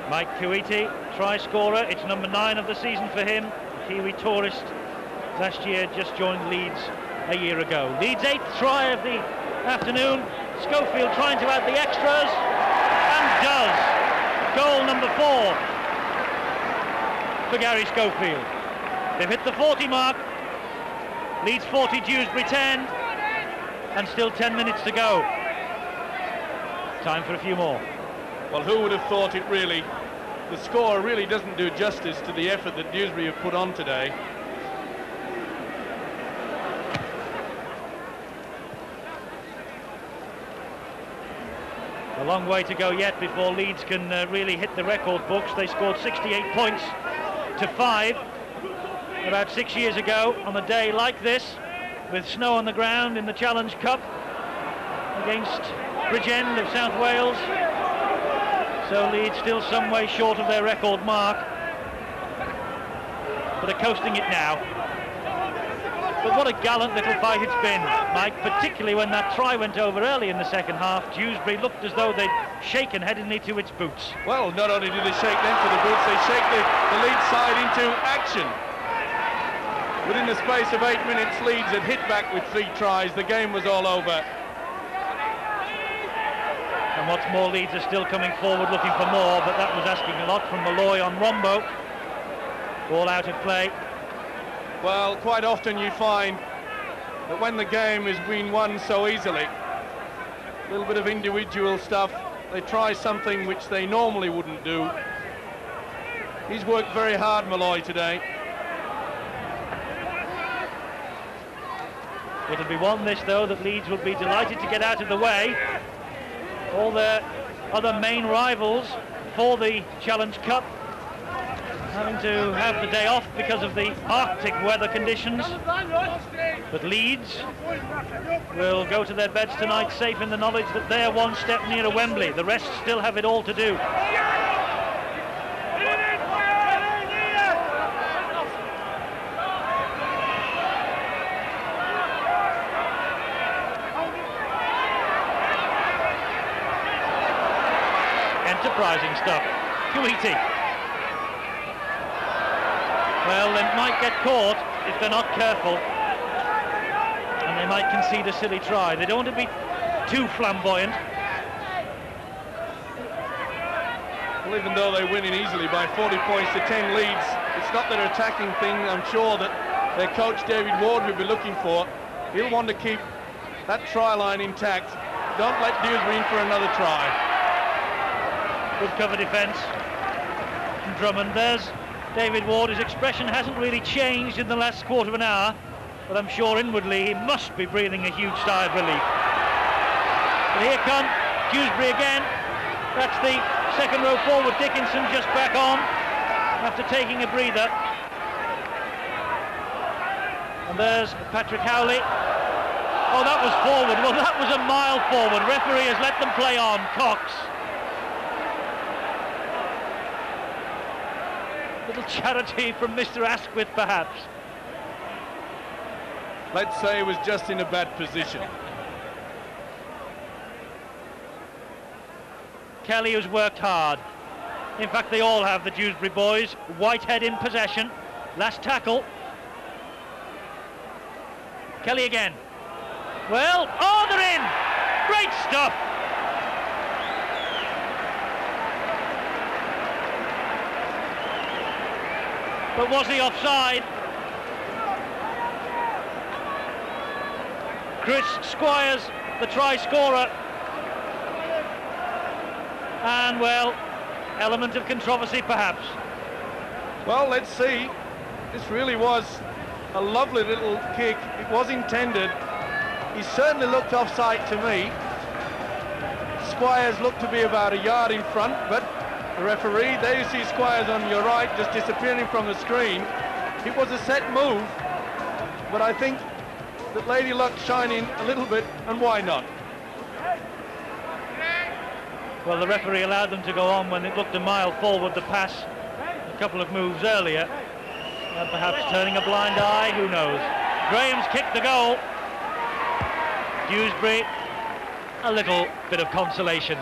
Mike Kuiti, try scorer. It's number 9 of the season for him. A Kiwi tourist last year, just joined Leeds a year ago. Leeds' 8th try of the afternoon. Schofield trying to add the extras, and does. Goal number 4 for Gary Schofield. They've hit the 40 mark. Leeds 40, Dewsbury 10, and still 10 minutes to go. Time for a few more. Well, who would have thought it really? The score really doesn't do justice to the effort that Dewsbury have put on today. A long way to go yet before Leeds can really hit the record books. They scored 68 points to 5 about 6 years ago on a day like this, with snow on the ground in the Challenge Cup against Bridgend of South Wales. So Leeds still some way short of their record mark, but are coasting it now. But what a gallant little fight it's been, Mike, particularly when that try went over early in the second half. Dewsbury looked as though they'd shaken headingly to its boots. Well, not only did they shake them to the boots, they shake the Leeds side into action. Within the space of 8 minutes, Leeds had hit back with 3 tries. The game was all over. And what's more, Leeds are still coming forward looking for more, but that was asking a lot from Malloy on Rombo. Ball out of play. Well, quite often you find that when the game is being won so easily, a little bit of individual stuff, they try something which they normally wouldn't do. He's worked very hard, Malloy, today. It'll be one this, though, that Leeds will be delighted to get out of the way. All their other main rivals for the Challenge Cup having to have the day off because of the Arctic weather conditions. But Leeds will go to their beds tonight safe in the knowledge that they're one step nearer Wembley. The rest still have it all to do. Enterprising stuff. Kuiti. Well, they might get caught if they're not careful, and they might concede a silly try. They don't want to be too flamboyant. Well, even though they're winning easily by 40 points to 10 Leeds, it's not their attacking thing. I'm sure that their coach David Ward will be looking for. He'll want to keep that try line intact. Don't let Dewsbury in for another try. Good cover defence from Drummond. There's David Ward. His expression hasn't really changed in the last quarter of an hour, but I'm sure inwardly he must be breathing a huge sigh of relief. But here come Dewsbury again. That's the second row forward. Dickinson just back on after taking a breather. And there's Patrick Howley. Oh, that was forward. Well, that was a mile forward. Referee has let them play on. Cox. Little charity from Mr. Asquith, perhaps. Let's say he was just in a bad position. Kelly has worked hard. In fact, they all have, the Dewsbury boys. Whitehead in possession. Last tackle. Kelly again. Well, oh, they're in! Great stuff! But was he offside? Chris Squires, the try scorer. And, well, element of controversy, perhaps. Well, let's see. This really was a lovely little kick. It was intended. He certainly looked offside to me. Squires looked to be about a yard in front, but the referee, there you see Squires on your right, just disappearing from the screen. It was a set move, but I think that Lady Luck shining a little bit, and why not? Well, the referee allowed them to go on when it looked a mile forward, the pass a couple of moves earlier. Perhaps turning a blind eye, who knows. Graham's kicked the goal. Dewsbury, a little bit of consolation.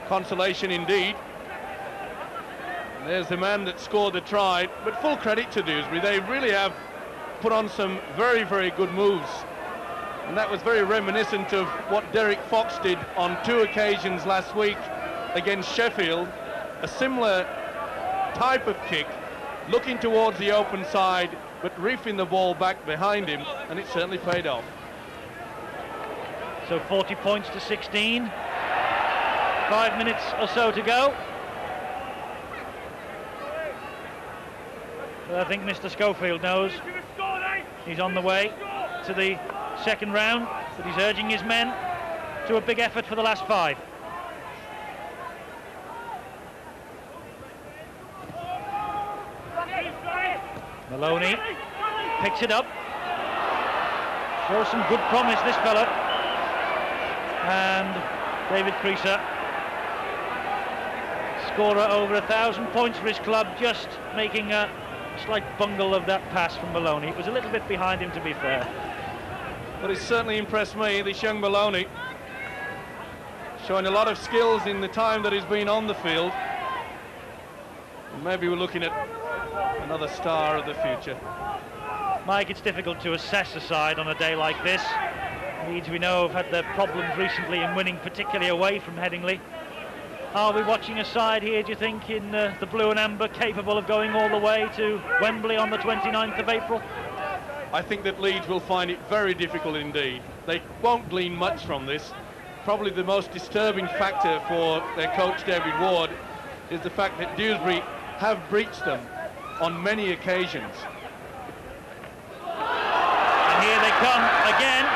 Consolation indeed. And there's the man that scored the try, but full credit to Dewsbury. They really have put on some very, very good moves. And that was very reminiscent of what Derek Fox did on 2 occasions last week against Sheffield. A similar type of kick, looking towards the open side, but reefing the ball back behind him, and it certainly paid off. So 40 points to 16. 5 minutes or so to go. But I think Mr. Schofield knows he's on the way to the second round, but he's urging his men to a big effort for the last 5. Maloney picks it up. Shows some good promise, this fella. And David Creaser, scorer over 1,000 points for his club, just making a slight bungle of that pass from Maloney. It was a little bit behind him, to be fair. But it's certainly impressed me, this young Maloney, showing a lot of skills in the time that he's been on the field. And maybe we're looking at another star of the future. Mike, it's difficult to assess a side on a day like this. Leeds, we know, have had their problems recently in winning, particularly away from Headingley. Are we watching a side here, do you think, in the blue and amber, capable of going all the way to Wembley on the 29th of April? I think that Leeds will find it very difficult indeed. They won't glean much from this. Probably the most disturbing factor for their coach, David Ward, is the fact that Dewsbury have breached them on many occasions. And here they come again.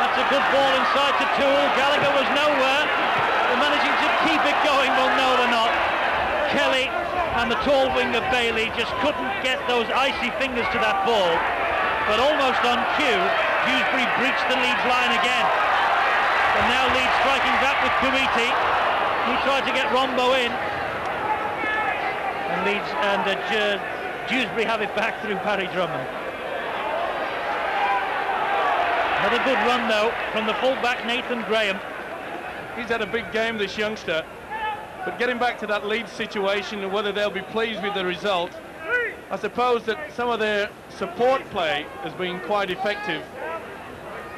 That's a good ball inside to Toole. Gallagher was nowhere. They're managing to keep it going. Well, no, they're not. Kelly and the tall winger Bailey just couldn't get those icy fingers to that ball. But almost on cue, Dewsbury breached the Leeds line again. And now Leeds striking back with Kuwaiti. He tried to get Rombo in. And Leeds and Dewsbury have it back through Barry Drummond. Had a good run though from the fullback Nathan Graham. He's had a big game, this youngster. But getting back to that Leeds situation and whether they'll be pleased with the result, I suppose that some of their support play has been quite effective.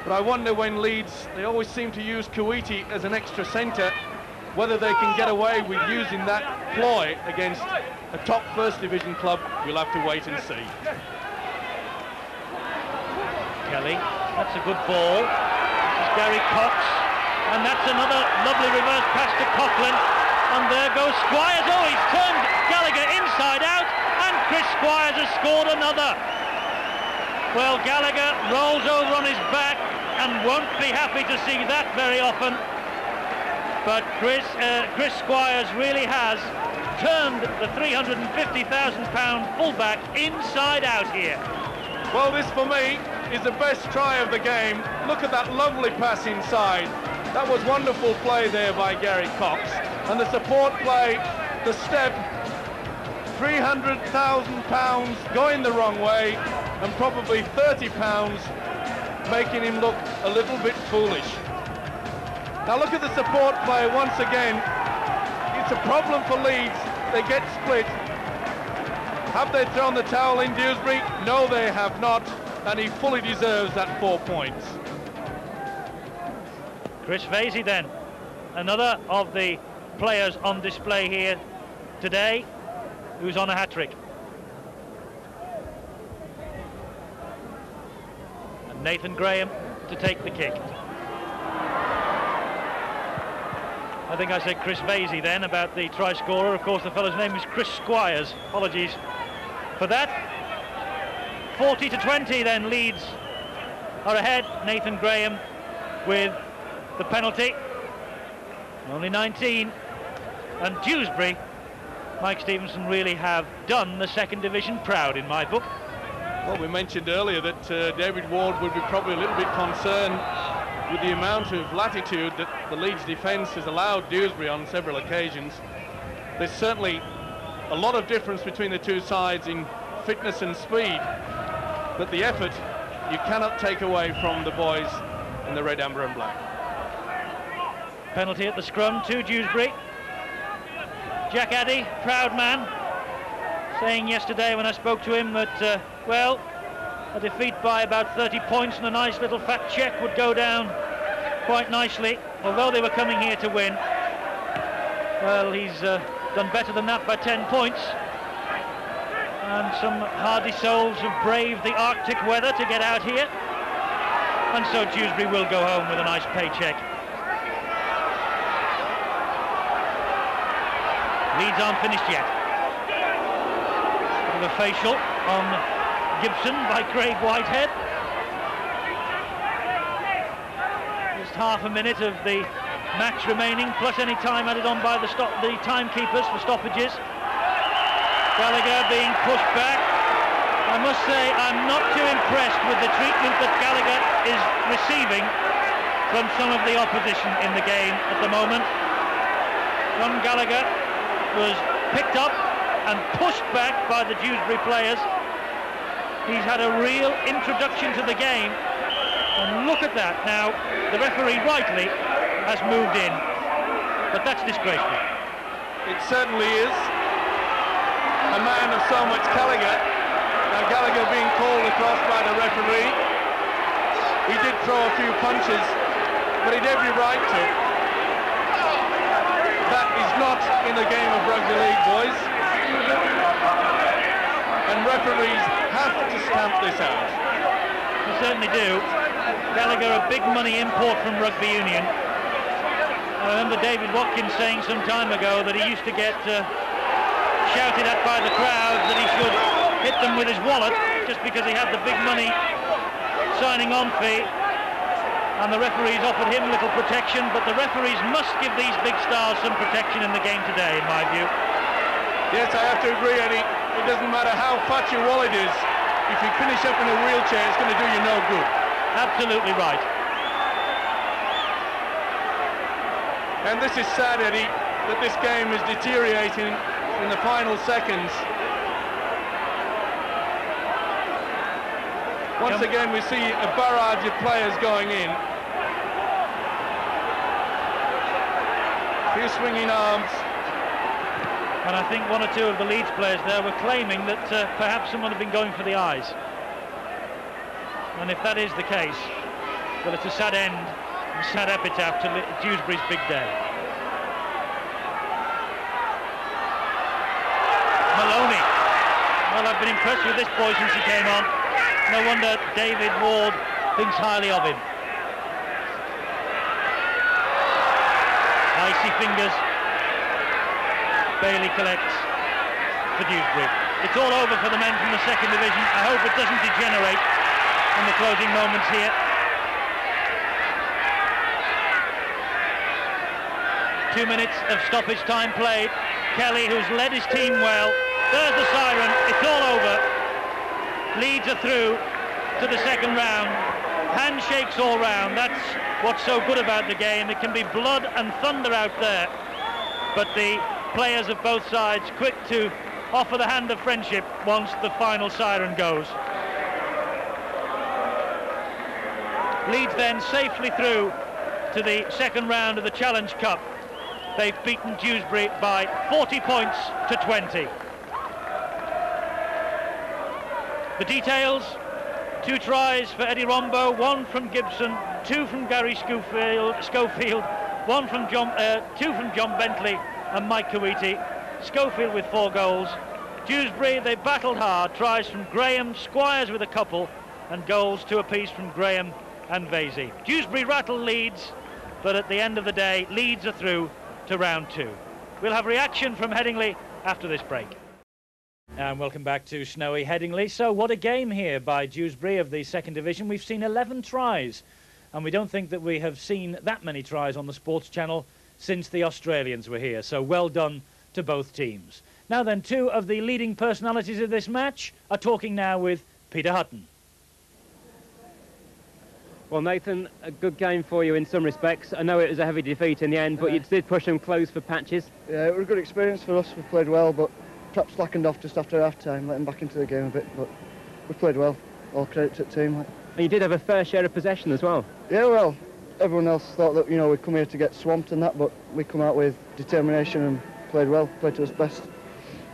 But I wonder when Leeds, they always seem to use Kuwaiti as an extra centre, whether they can get away with using that ploy against a top first division club, we'll have to wait and see. Kelly, that's a good ball. This is Gary Cox, and that's another lovely reverse pass to Coughlin. And there goes Squires. Oh, he's turned Gallagher inside out, and Chris Squires has scored another. Well, Gallagher rolls over on his back and won't be happy to see that very often. But Chris Squires really has turned the £350,000 fullback inside out here. Well, this for me is the best try of the game. Look at that lovely pass inside. That was wonderful play there by Gary Cox. And the support play, the step, £300,000 going the wrong way, and probably £30 making him look a little bit foolish. Now look at the support play once again. It's a problem for Leeds. They get split. Have they thrown the towel in, Dewsbury? No, they have not, and he fully deserves that 4 points. Chris Vasey then, another of the players on display here today, who's on a hat-trick. And Nathan Graham to take the kick. I think I said Chris Vasey then about the try scorer. Of course, the fellow's name is Chris Squires. Apologies for that. 40-20 then, Leeds are ahead. Nathan Graham with the penalty. Only 19. And Dewsbury, Mike Stevenson, really have done the second division proud in my book. Well, we mentioned earlier that David Ward would be probably a little bit concerned with the amount of latitude that the Leeds defence has allowed Dewsbury on several occasions. There's certainly a lot of difference between the two sides in fitness and speed, but the effort you cannot take away from the boys in the red, amber and black. Penalty at the scrum to Dewsbury. Jack Addy, proud man, saying yesterday when I spoke to him that, well, a defeat by about 30 points and a nice little fat cheque would go down quite nicely, although they were coming here to win. Well, he's done better than that by 10 points. And some hardy souls have braved the Arctic weather to get out here. And so Dewsbury will go home with a nice paycheck. Leeds aren't finished yet. Bit of a facial on Gibson by Craig Whitehead. Just half a minute of the match remaining, plus any time added on by the timekeepers for stoppages. Gallagher being pushed back. I must say I'm not too impressed with the treatment that Gallagher is receiving from some of the opposition in the game at the moment. John Gallagher was picked up and pushed back by the Dewsbury players. He's had a real introduction to the game, and look at that. Now the referee rightly has moved in, but that's disgraceful. It certainly is. A man of so much calibre. Now Gallagher being called across by the referee. He did throw a few punches, but he'd every right to. That is not in the game of rugby league, boys. And referees have to stamp this out. They certainly do. Gallagher, a big money import from rugby union. I remember David Watkins saying some time ago that he used to get shouted at by the crowd that he should hit them with his wallet just because he had the big money signing on fee. And the referees offered him little protection, but the referees must give these big stars some protection in the game today, in my view. Yes, I have to agree, Eddie. It doesn't matter how fat your wallet is. If you finish up in a wheelchair, it's going to do you no good. Absolutely right. And this is sad, Eddie, that this game is deteriorating in the final seconds. Once again, we see a barrage of players going in. A few swinging arms. And I think one or two of the Leeds players there were claiming that perhaps someone had been going for the eyes. And if that is the case, well, it's a sad end, a sad epitaph to Dewsbury's big day. Maloney. Well, I've been impressed with this boy since he came on. No wonder David Ward thinks highly of him. Icy fingers. Bailey collects for Dewsbury. It's all over for the men from the second division. I hope it doesn't degenerate in the closing moments here. Two minutes of stoppage time played. Kelly, who's led his team well. There's the siren. It's all over. Leeds are through. to the second round. Handshakes all round. That's what's so good about the game. It can be blood and thunder out there, but the players of both sides quick to offer the hand of friendship once the final siren goes. Leeds then safely through to the second round of the Challenge Cup. They've beaten Dewsbury by 40 points to 20. The details: 2 tries for Eddie Rombo, 1 from Gibson, 2 from Gary Schofield, 2 from John Bentley and Mike Kawiti. Schofield with 4 goals. Dewsbury, they battled hard. Tries from Graham, Squires with a couple, and goals 2 apiece from Graham and Vasey. Dewsbury rattled Leeds, but at the end of the day, Leeds are through to round 2. We'll have reaction from Headingley after this break. And welcome back to snowy Headingley. So what a game here by Dewsbury of the second division. We've seen 11 tries, and we don't think that we have seen that many tries on the Sports Channel since the Australians were here. So well done to both teams. Now then, 2 of the leading personalities of this match are talking now with Peter Hutton. Well, Nathan, a good game for you in some respects. I know it was a heavy defeat in the end, but you did push them close for patches. Yeah, it was a good experience for us. We played well, but perhaps slackened off just after half-time, letting back into the game a bit, but we played well. All credit to the team. And you did have a fair share of possession as well. Yeah, well, everyone else thought that, you know, we'd come here to get swamped and that, but we come out with determination and played well, played to us best.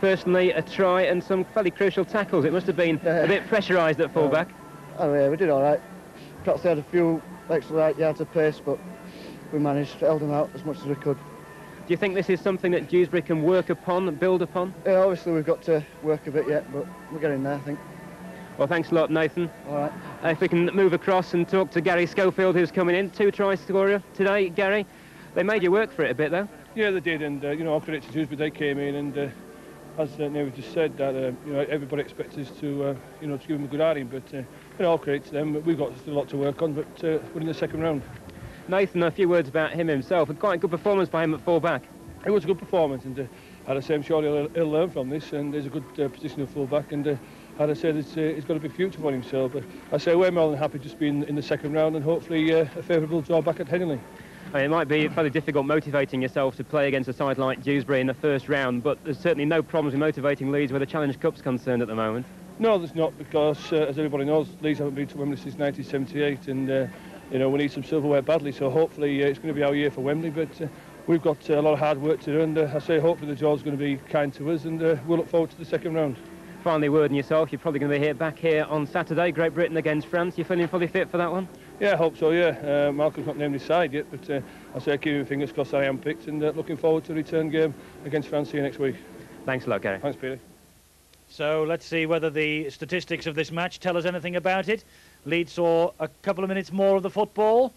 Personally, a try and some fairly crucial tackles. It must have been a bit pressurised at full-back. Oh yeah, we did all right. Perhaps they had a few extra yards of pace, but we managed, held them out as much as we could. Do you think this is something that Dewsbury can work upon and build upon? Yeah, obviously we've got to work a bit yet, but we're getting there, I think. Well, thanks a lot, Nathan. All right. If we can move across and talk to Gary Schofield, who's coming in. 2 tries scorer today, Gary. They made you work for it a bit, though. Yeah, they did, and you know, all credit to Dewsbury. They came in, and as Neil just said, that you know, everybody expects us to you know, to give them a good outing, but you know, all credit to them. We've got still a lot to work on, but we're in the second round. Nathan, a few words about him himself. A quite good performance by him at full-back. It was a good performance, and as I say, I'm sure he'll learn from this, and there's a good position of full-back, and as I said, he's got a big future for himself. But I say we're more than happy just being in the second round, and hopefully a favourable draw back at Headingley. I mean, it might be fairly difficult motivating yourself to play against a side like Dewsbury in the first round, but there's certainly no problems in motivating Leeds where the Challenge Cup's concerned at the moment. No, there's not, because as everybody knows, Leeds haven't been to Wembley since 1978, and you know, we need some silverware badly, so hopefully it's going to be our year for Wembley, but we've got a lot of hard work to do, and I say hopefully the jaw's going to be kind to us, and we'll look forward to the second round. Finally, word on yourself, you're probably going to be back here on Saturday, Great Britain against France. You feeling fully fit for that one? Yeah, I hope so, yeah. Malcolm's not named his side yet, but I say keeping fingers crossed I am picked, and looking forward to a return game against France here next week. Thanks a lot, Gary. Thanks, Peter. So let's see whether the statistics of this match tell us anything about it. Leeds saw a couple of minutes more of the football.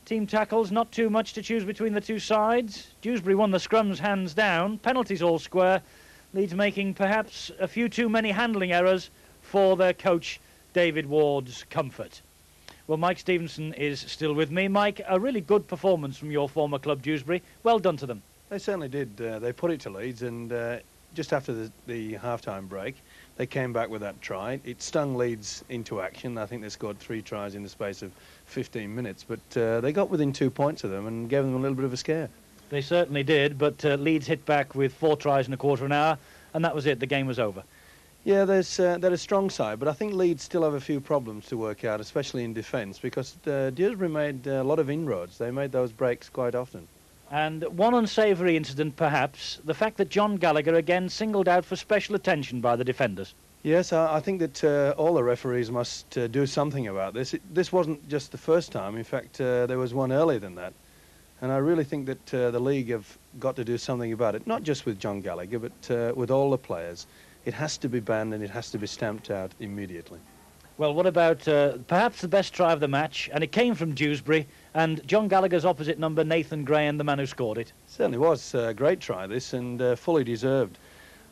Team tackles, not too much to choose between the two sides. Dewsbury won the scrums hands down. Penalties all square. Leeds making perhaps a few too many handling errors for their coach David Ward's comfort. Well, Mike Stevenson is still with me. Mike, a really good performance from your former club Dewsbury. Well done to them. They certainly did. They put it to Leeds, and just after the half-time break, they came back with that try. It stung Leeds into action. I think they scored 3 tries in the space of 15 minutes, but they got within 2 points of them and gave them a little bit of a scare. They certainly did, but Leeds hit back with 4 tries in a quarter of an hour, and that was it. The game was over. Yeah, they're a strong side, but I think Leeds still have a few problems to work out, especially in defence, because Dewsbury made a lot of inroads. They made those breaks quite often. And one unsavoury incident, perhaps, the fact that John Gallagher again singled out for special attention by the defenders. Yes, I think that all the referees must do something about this. This wasn't just the first time. In fact, there was one earlier than that. And I really think that the league have got to do something about it, not just with John Gallagher, but with all the players. It has to be banned and it has to be stamped out immediately. Well, what about perhaps the best try of the match? And it came from Dewsbury, and John Gallagher's opposite number, Nathan Graham, the man who scored it. Certainly was a great try, this, and fully deserved.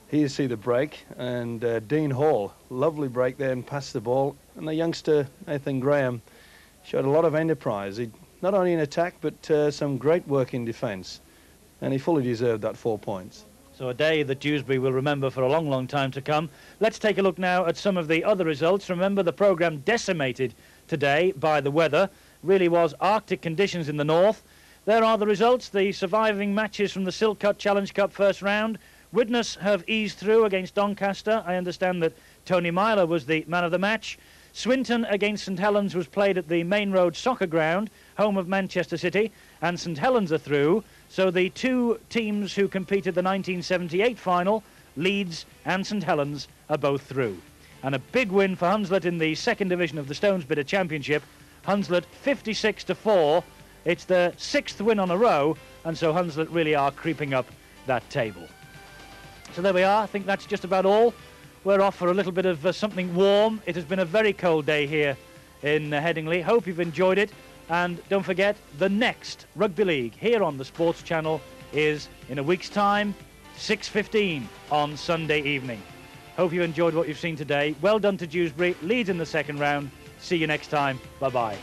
Here you see the break, and Dean Hall, lovely break there and passed the ball. And the youngster, Nathan Graham, showed a lot of enterprise. He, not only in attack, but some great work in defence. And he fully deserved that 4 points. So a day that Dewsbury will remember for a long, long time to come. Let's take a look now at some of the other results. Remember, the programme decimated today by the weather. Really was Arctic conditions in the north. There are the results, the surviving matches from the Silk Challenge Cup first round. Widnes have eased through against Doncaster. I understand that Tony Myler was the man of the match. Swinton against St Helens was played at the Main Road Soccer Ground, home of Manchester City, and St Helens are through. So the two teams who competed the 1978 final, Leeds and St Helens, are both through. And a big win for Hunslet in the second division of the Stones Bidder Championship. Hunslet 56-4. It's their 6th win on a row, and so Hunslet really are creeping up that table. So there we are. I think that's just about all. We're off for a little bit of something warm. It has been a very cold day here in Headingley. Hope you've enjoyed it. And don't forget, the next Rugby League here on the Sports Channel is in a week's time, 6:15 on Sunday evening. Hope you enjoyed what you've seen today. Well done to Dewsbury. Leeds in the second round. See you next time. Bye-bye.